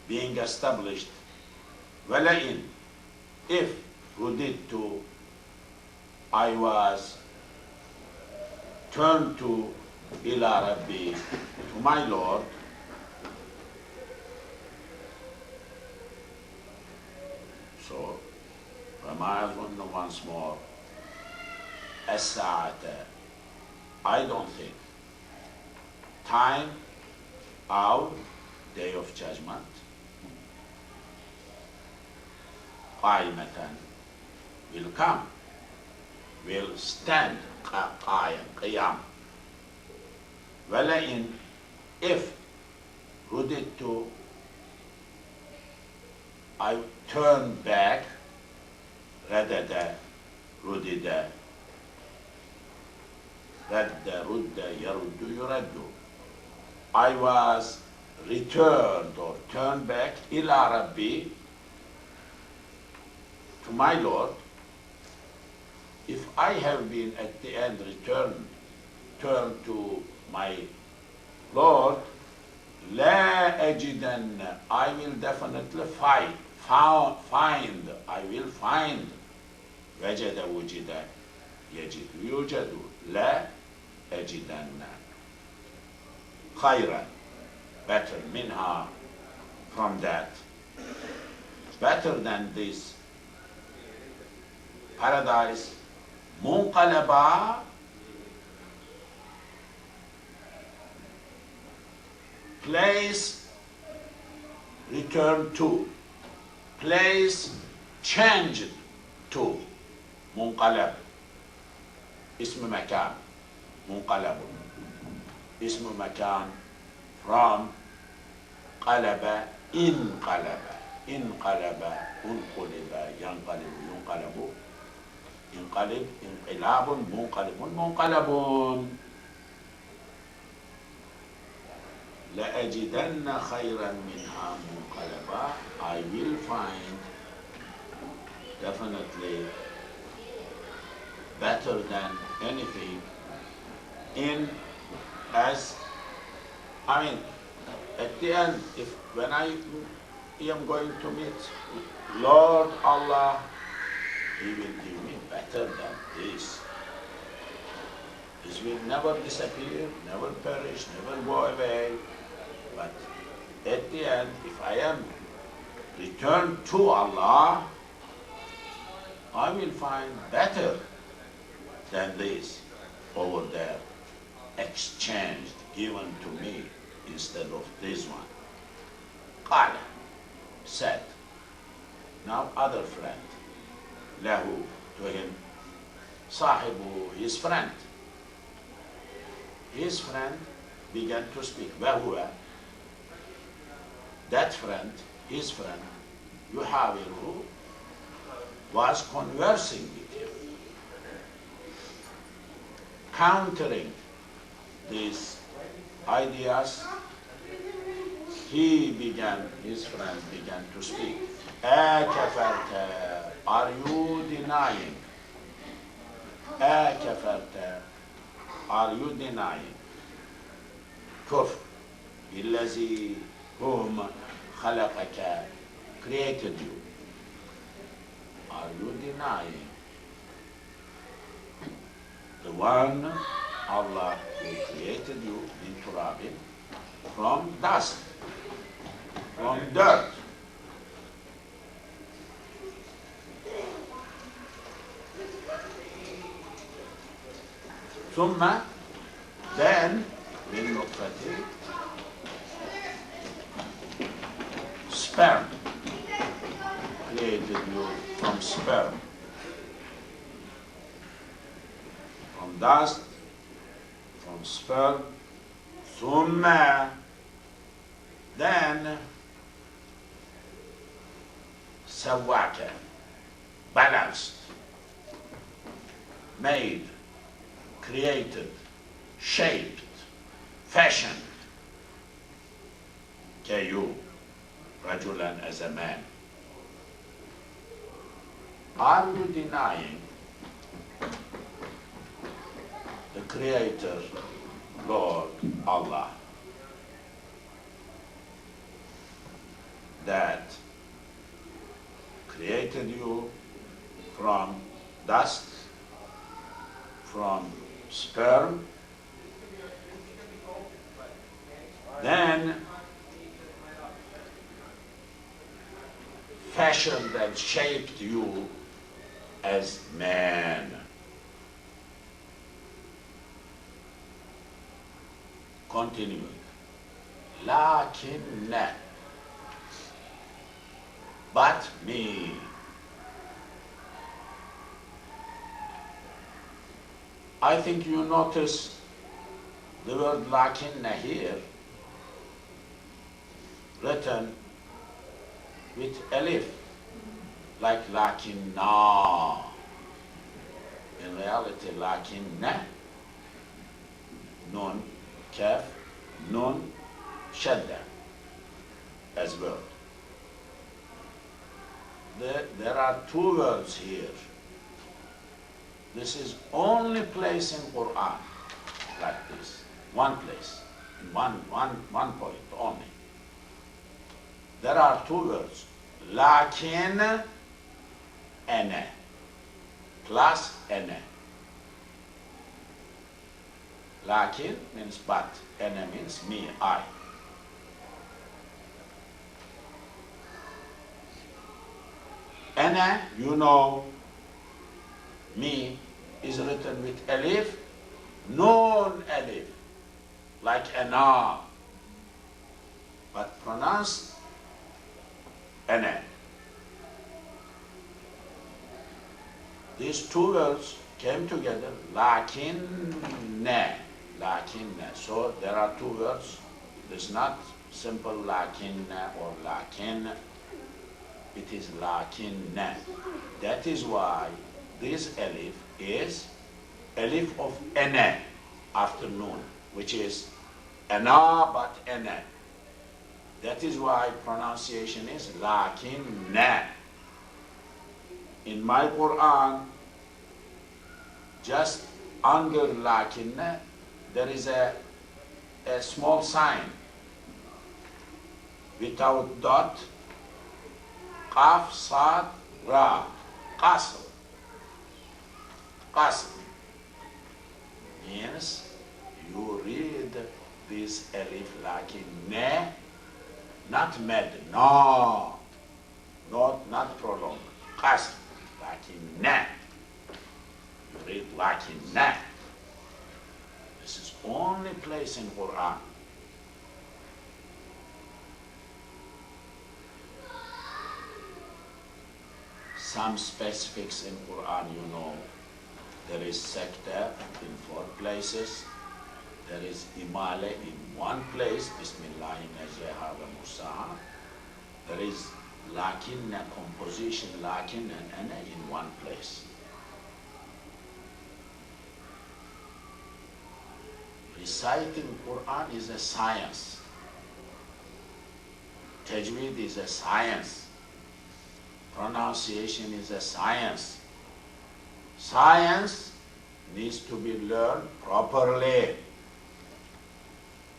being established. ولئن, if رددت, I was turned to إلى ربي, to my Lord, so وما أظن, once more, الساعة, I don't think, time, hour, day of judgment, قائمة, will come, will stand, قائم, قيام. ولئن, if رددت, I turn back, ردد, ردد, رد, رد, يرد, يرد. I was returned or turned back, إلى ربي, to my Lord. If I have been at the end turned to my Lord, لا أجدن, I will definitely find, I will find, وجد, وجد, يجد, يوجد, لا أجدن, خيرا, better, منها, from that, better than this paradise, منقلبا, place, return to, place, changed to منقلب اسم مكان منقلب اسم مكان from قلب انقلب انقلب انقلب ينقلب ينقلب انقلب انقلاب منقلب منقلب لأجدن خيرا منها منقلبا I will find definitely better than anything in as I mean at the end when I am going to meet Lord Allah, He will give me better than this. This will never disappear, never perish, never go away. But at the end, if I am returned to Allah, I will find better than this over there, exchanged, given to me instead of this one. قال, said. Now other friend, lahu, to him, صاحبه, his friend. His friend began to speak. وهو, that friend, his friend, يحاوره, was conversing with him, countering these ideas. His friend began to speak. أكفرت, are you denying? أكفرت, are you denying? كفر بالذي whom خلقك, created you. Are you denying the one Allah who created you in turabin, from dust, from dirt? ثم, then, من نطفة, sperm, created you from sperm, from dust, from sperm. ثم, then, سواك, balanced, made, created, shaped, fashioned, you, rajulan, as a man. Are you denying the Creator, Lord Allah, that created you from dust, from sperm, then fashioned and shaped you as man? Continuing. لكن, but me. I think you notice the word lakinna here written with alif, like lakinna. In reality, lakinna, nun, kaf, nun, shadda, as word. There are two words here. This is only place in Quran like this. One place, in one point only. There are two words. Lakin, ene, plus ene. Lakin means but, ene means me, I. Ene, you know, me is written with alif, nun alif, like ana, but pronounced ene. These two words came together, lakinne, lakinne. So there are two words. It's not simple lakinne or lakin. It is lakinne. That is why this alif is alif of ene, afternoon, which is ana but ene. That is why pronunciation is lakinne. In my Quran, just under lakinne, there is a small sign without dot, qaf, sad, ra, qasr. Qasr means you read this alif lakinne, not med, no, not prolonged. Qasr, lakinne. You read lakinne. This is only place in Quran. Some specifics in Quran, you know, there is sector in 4 places. There is imale in 1 place, Bismillahi najjaha wa musaha. There is lakinna, composition, lakin and ana in 1 place. Reciting Quran is a science. Tajweed is a science. Pronunciation is a science. Science needs to be learned properly.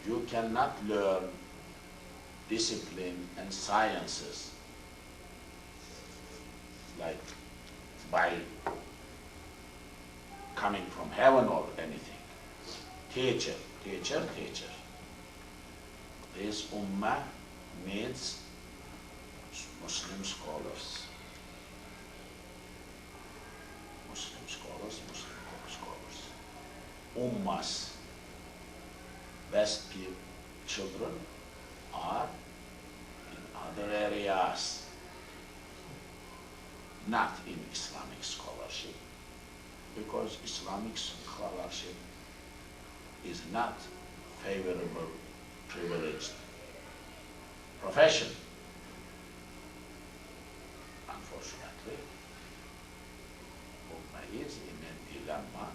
You cannot learn discipline and sciences like by coming from heaven or anything. Teacher. This ummah needs Muslim scholars. Muslim scholars. Ummah's best children are in other areas, not in Islamic scholarship, because Islamic scholarship is not favorable, privileged profession. Unfortunately, Ummah is in a dilemma.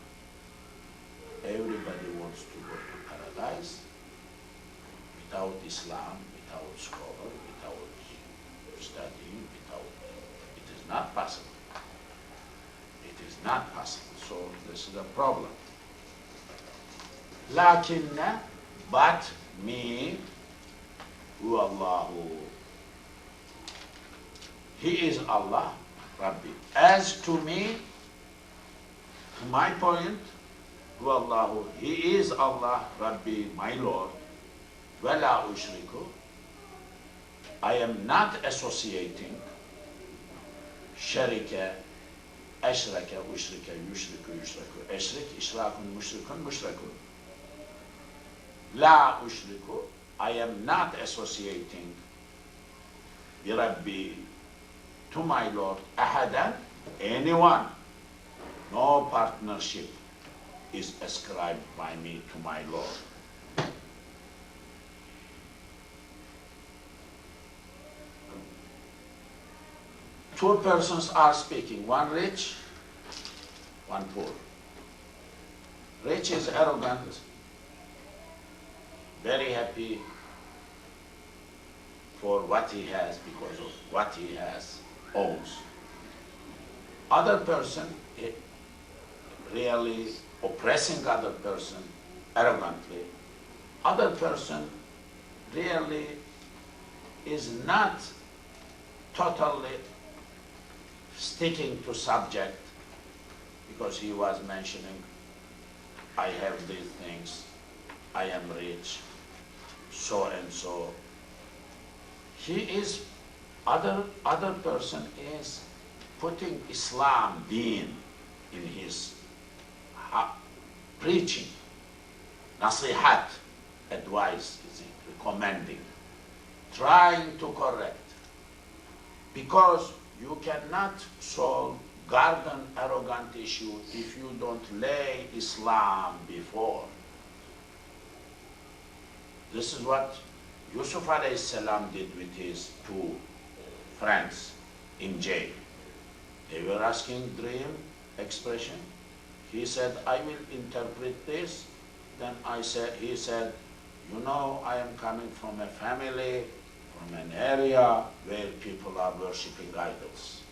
Everybody wants to go to paradise. Without Islam, without scholar, without studying, it is not possible. It is not possible. So this is a problem. Lakinna, but me, hu Allahu. He is Allah, Rabbi. As to me, to my point, hu Allahu, He is Allah, Rabbi, my Lord. Wala ushriku. I am not associating sharika, ashraka, ushrika, yushriku, yushraku, ashrik, ishrakun, mushrikun, mushrakun. La ushriku, I am not associating bi Rabbi, to my Lord, ahadan, anyone. No partnership is ascribed by me to my Lord. Two persons are speaking, one rich, one poor. Rich is arrogant, very happy for what he has because of what he has, owns. Other person really oppressing other person arrogantly. Other person really is not totally sticking to subject because he was mentioning, I have these things, I am rich, so and so. He is, other person is putting Islam, deen, in his preaching, nasihat, advice, recommending, trying to correct. Because you cannot solve garden arrogant issue if you don't lay Islam before. This is what Yusuf alayhi salam did with his two friends in jail. They were asking dream expression. He said, I will interpret this. Then he said, you know, I am coming from a family, from an area where people are worshipping idols.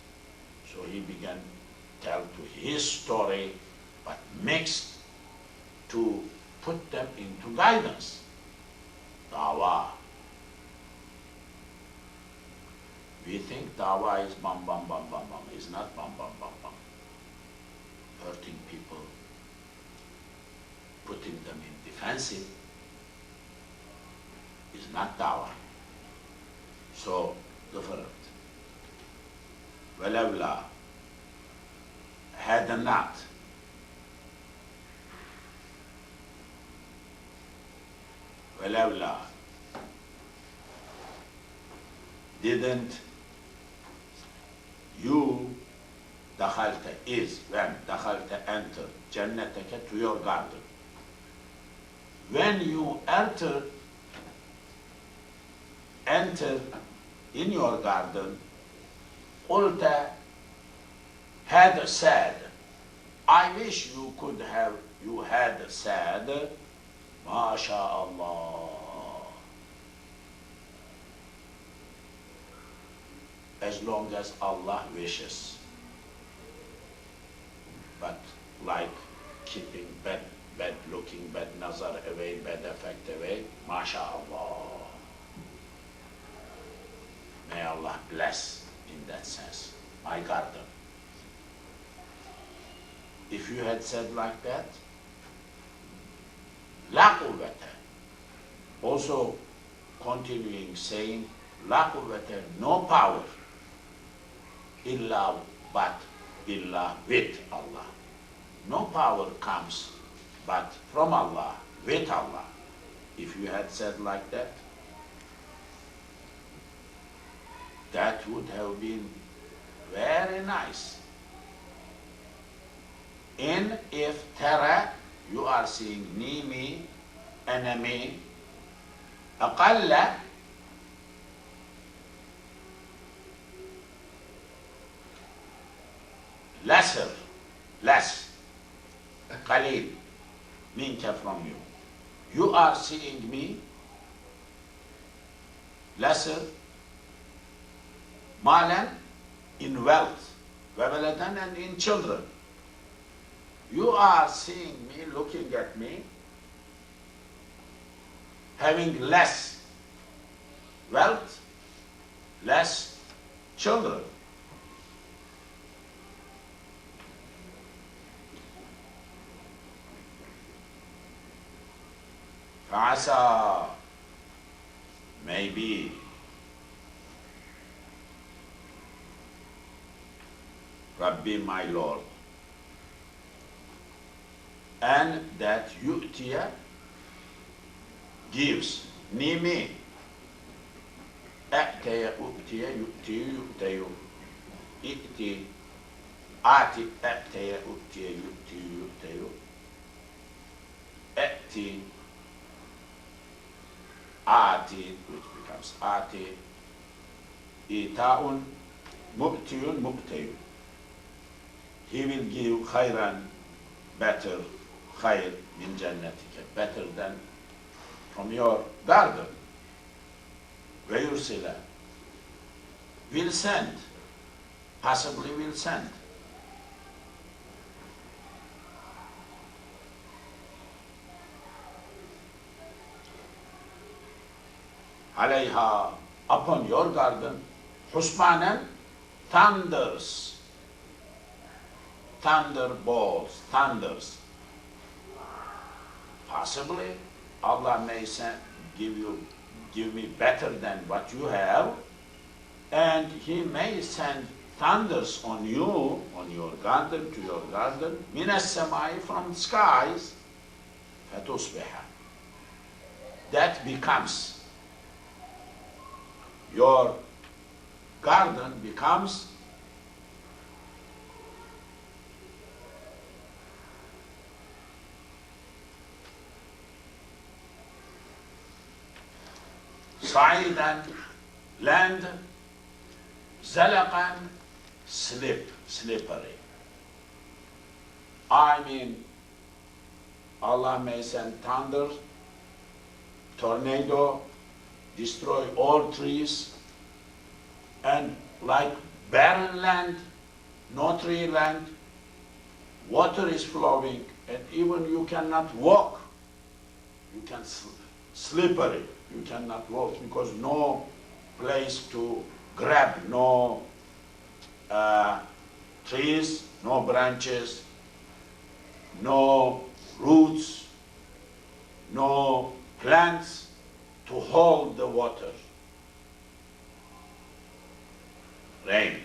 So he began to tell to his story, but mixed to put them into guidance. Dawah. We think dawah is bam, bam, bam, bam, bam. It's not bam, bam, bam, bam. Hurting people, putting them in defensive is not dawah. So, different. وَلَوْلَا had not وَلَوْلَا didn't you دخلت is when دخلت enter جنتك to your garden. When you enter in your garden, قلت had said, I wish you had said, MashaAllah. As long as Allah wishes. But like keeping bad looking, bad nazar away, bad effect away, MashaAllah. May Allah bless in that sense my garden. If you had said like that, La quwwata. Also continuing saying, La quwwata, no power, illa but billah, with Allah. No power comes but from Allah, with Allah. If you had said like that, that would have been very nice. In if tara, you are seeing nimi, enemy, aqalla, lesser, less, qalil, minka from you. You are seeing me, lesser, malan, in wealth, wawaladan, and in children. You are seeing me, looking at me, having less wealth, less children. فعسى, maybe, Rabbi, my Lord, and that yu'tiya gives, nimi, a'taya u'tiya yu'tiyu yu'tayu, i'ti, ati a'taya u'tiya yu'tiyu yu'tayu, a'ti, ati, which becomes ati, ita'un, mu'tiyun, mu'tayu. He will give khayran, better, khayr min jannatika, better than from your garden. Vayursila, will send, possibly will send. Alayha, upon your garden, husmanan, thunders, thunderbolts, thunders. Possibly Allah may give me better than what you have, and He may send thunders on you, on your garden, to your garden, minas samai, from skies, fatusbiha. That becomes, your garden becomes صعيدا, land, زلقا, slippery. I mean, Allah may send thunder, tornado, destroy all trees, and like barren land, no tree land, water is flowing, and even you cannot walk. You can slippery. You cannot walk because no place to grab, no trees, no branches, no roots, no plants to hold the water. Rain.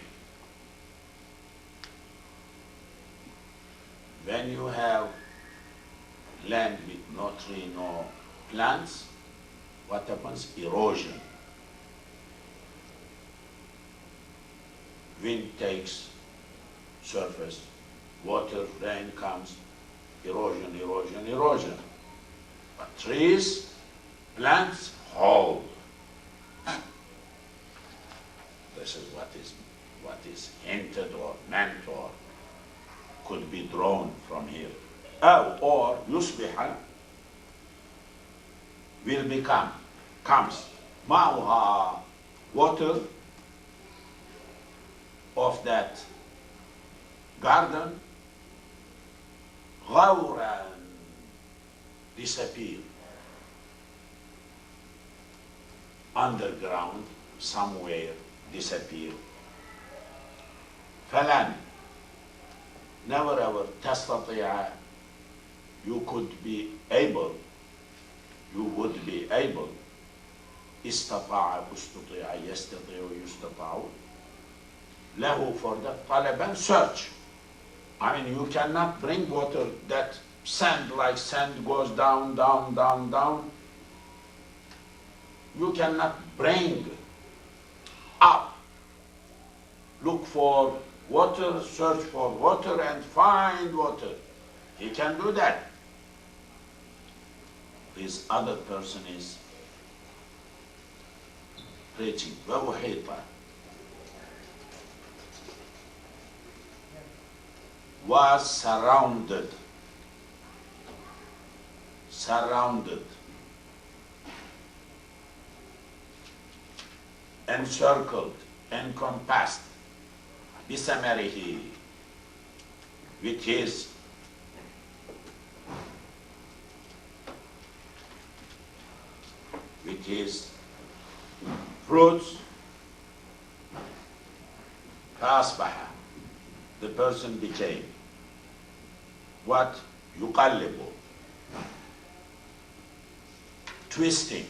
When you have land with no tree, no plants, what happens? Erosion. Wind takes surface, water, rain comes, erosion, erosion, erosion. But trees, plants hold. This is what is hinted or meant or could be drawn from here. Or يصبح will become, comes, ماؤها, water of that garden, غورا, disappear, underground, somewhere, disappear. فلن, never ever تستطيع, you could be able, you would be able, استطاع, استطيع, يستطيع, يستطاع, له, for that, طلبا, search. I mean, you cannot bring water, that sand, like sand goes down, down, down, down. You cannot bring up, look for water, search for water, and find water. He can do that. This other person is preaching. وَمُحِيطًا, was surrounded, surrounded, encircled, encompassed, بِثَمَرِهِ, with his fruits. فَأَصْبَحَ, the person became what? يُقَلِّبُ, twisting,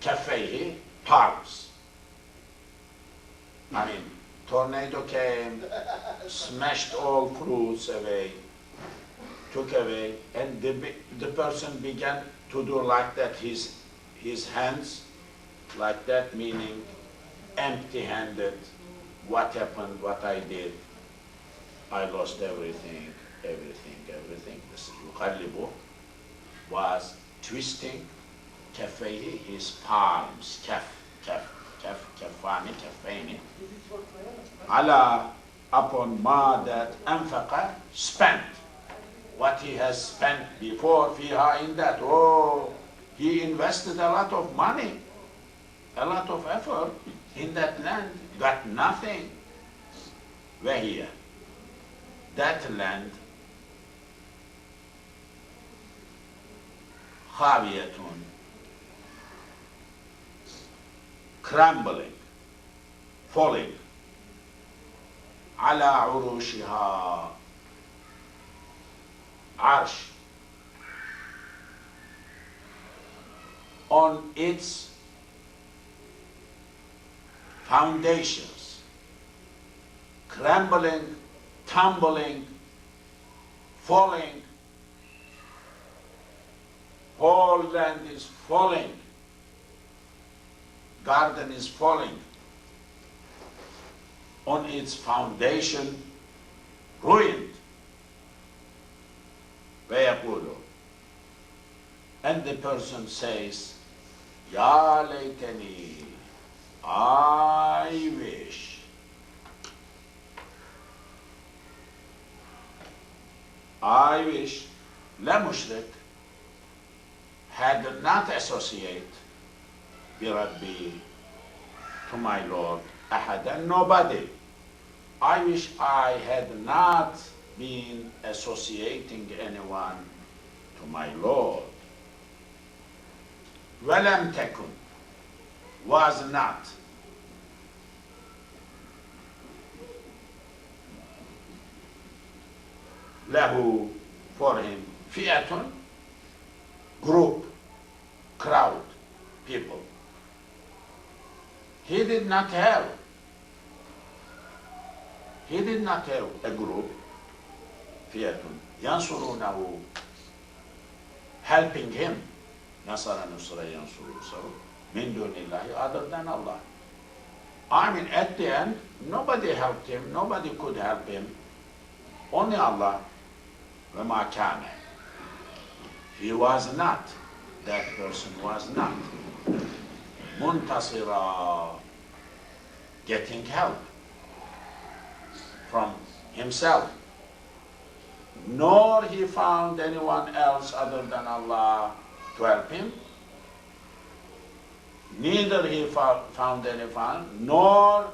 كَفَّيْهِ, palms. I mean, tornado came, smashed all fruits away, took away, and the person began to do like that, his hands, like that, meaning empty-handed. What happened, what I did, I lost everything, everything, everything. This يقلب was twisting, كفيه, his palms, كفاني, كفيني, على, upon ma, that أنفق, spent, what he has spent before, فيها, in that. Oh, he invested a lot of money, a lot of effort in that land, got nothing. وهي, that land, خاوية, crumbling, falling, على عروشها, arsh, on its foundations, crumbling, tumbling, falling, whole land is falling, garden is falling, on its foundation, ruined. ويقول, and the person says, Ya laytani, I wish. I wish, la mushrik, had not associate bi Rabbi, to my Lord, ahadan, nobody. I wish I had not been associating anyone to my Lord. Walam takun, was not. Lahu, for him, fi'atun, group, crowd, people. He did not have a group, fi'atun, yansurunahu, helping him, nasara nusra yansuru, so, min dunillahi, other than Allah. I mean, at the end, nobody helped him, nobody could help him, only Allah. وَمَا كَانَ, he was not, that person was not, muntasira, getting help from himself, nor he found anyone else other than Allah to help him, neither he found anyone, nor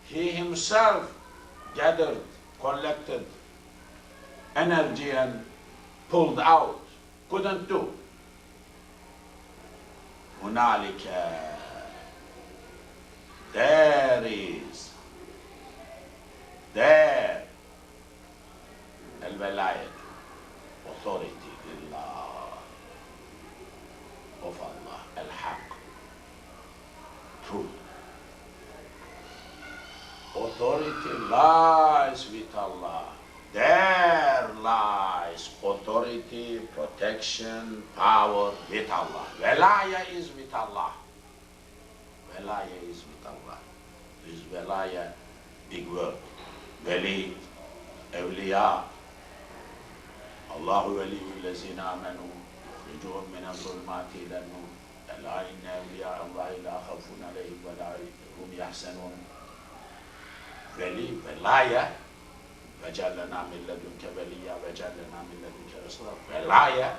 he himself gathered, collected energy and pulled out, couldn't do. Hunalika, there al-walayat, authority lillah, of Allah, al-haq, truth. Authority lies with Allah. There lies authority, protection, power with Allah. Walaya is with Allah. Walaya is with Allah. Is walaya, big word. Wali, awliya. Allahu waliyul lazina amanu, yukhrijuhum min al-zulmati ila an-nur. Ala inna awliya Allahi la khawfun alayhim wa la hum yahzanun. Wali, walaya. وَجَعَلْنَا مِنْ لَدُنْكَ وَلِيًّا وَجَعَلْنَا مِنْ لَدُنْكَ رَسُولًا. Walaya,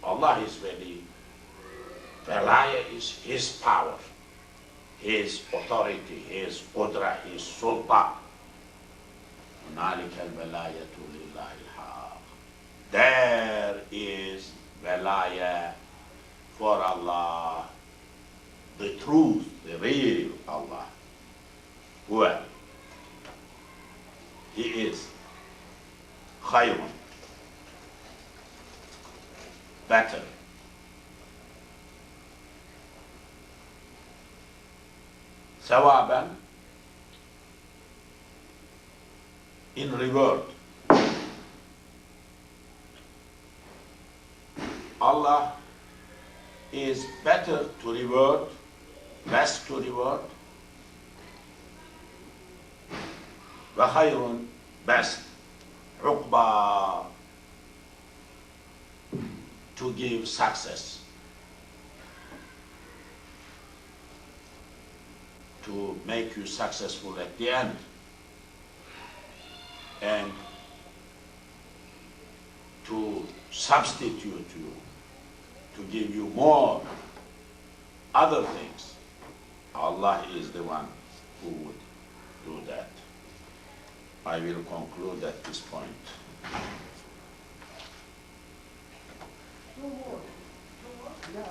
Allah is wali. Walaya is His power, His authority, His qudra, His sulta. هُنَالِكَ الْوَلَايَةُ لِلَّهِ الْحَقِّ. There is walaya for Allah, the truth, the real Allah. Well, He is khayrun, better. Thawaban, in reward. Allah is better to reward, best to reward. وَخَيْرٌ, best, عُقْبَى, to give success, to make you successful at the end, and to substitute you, to give you more other things. Allah is the one who would do that. I will conclude at this point. No more. Yeah.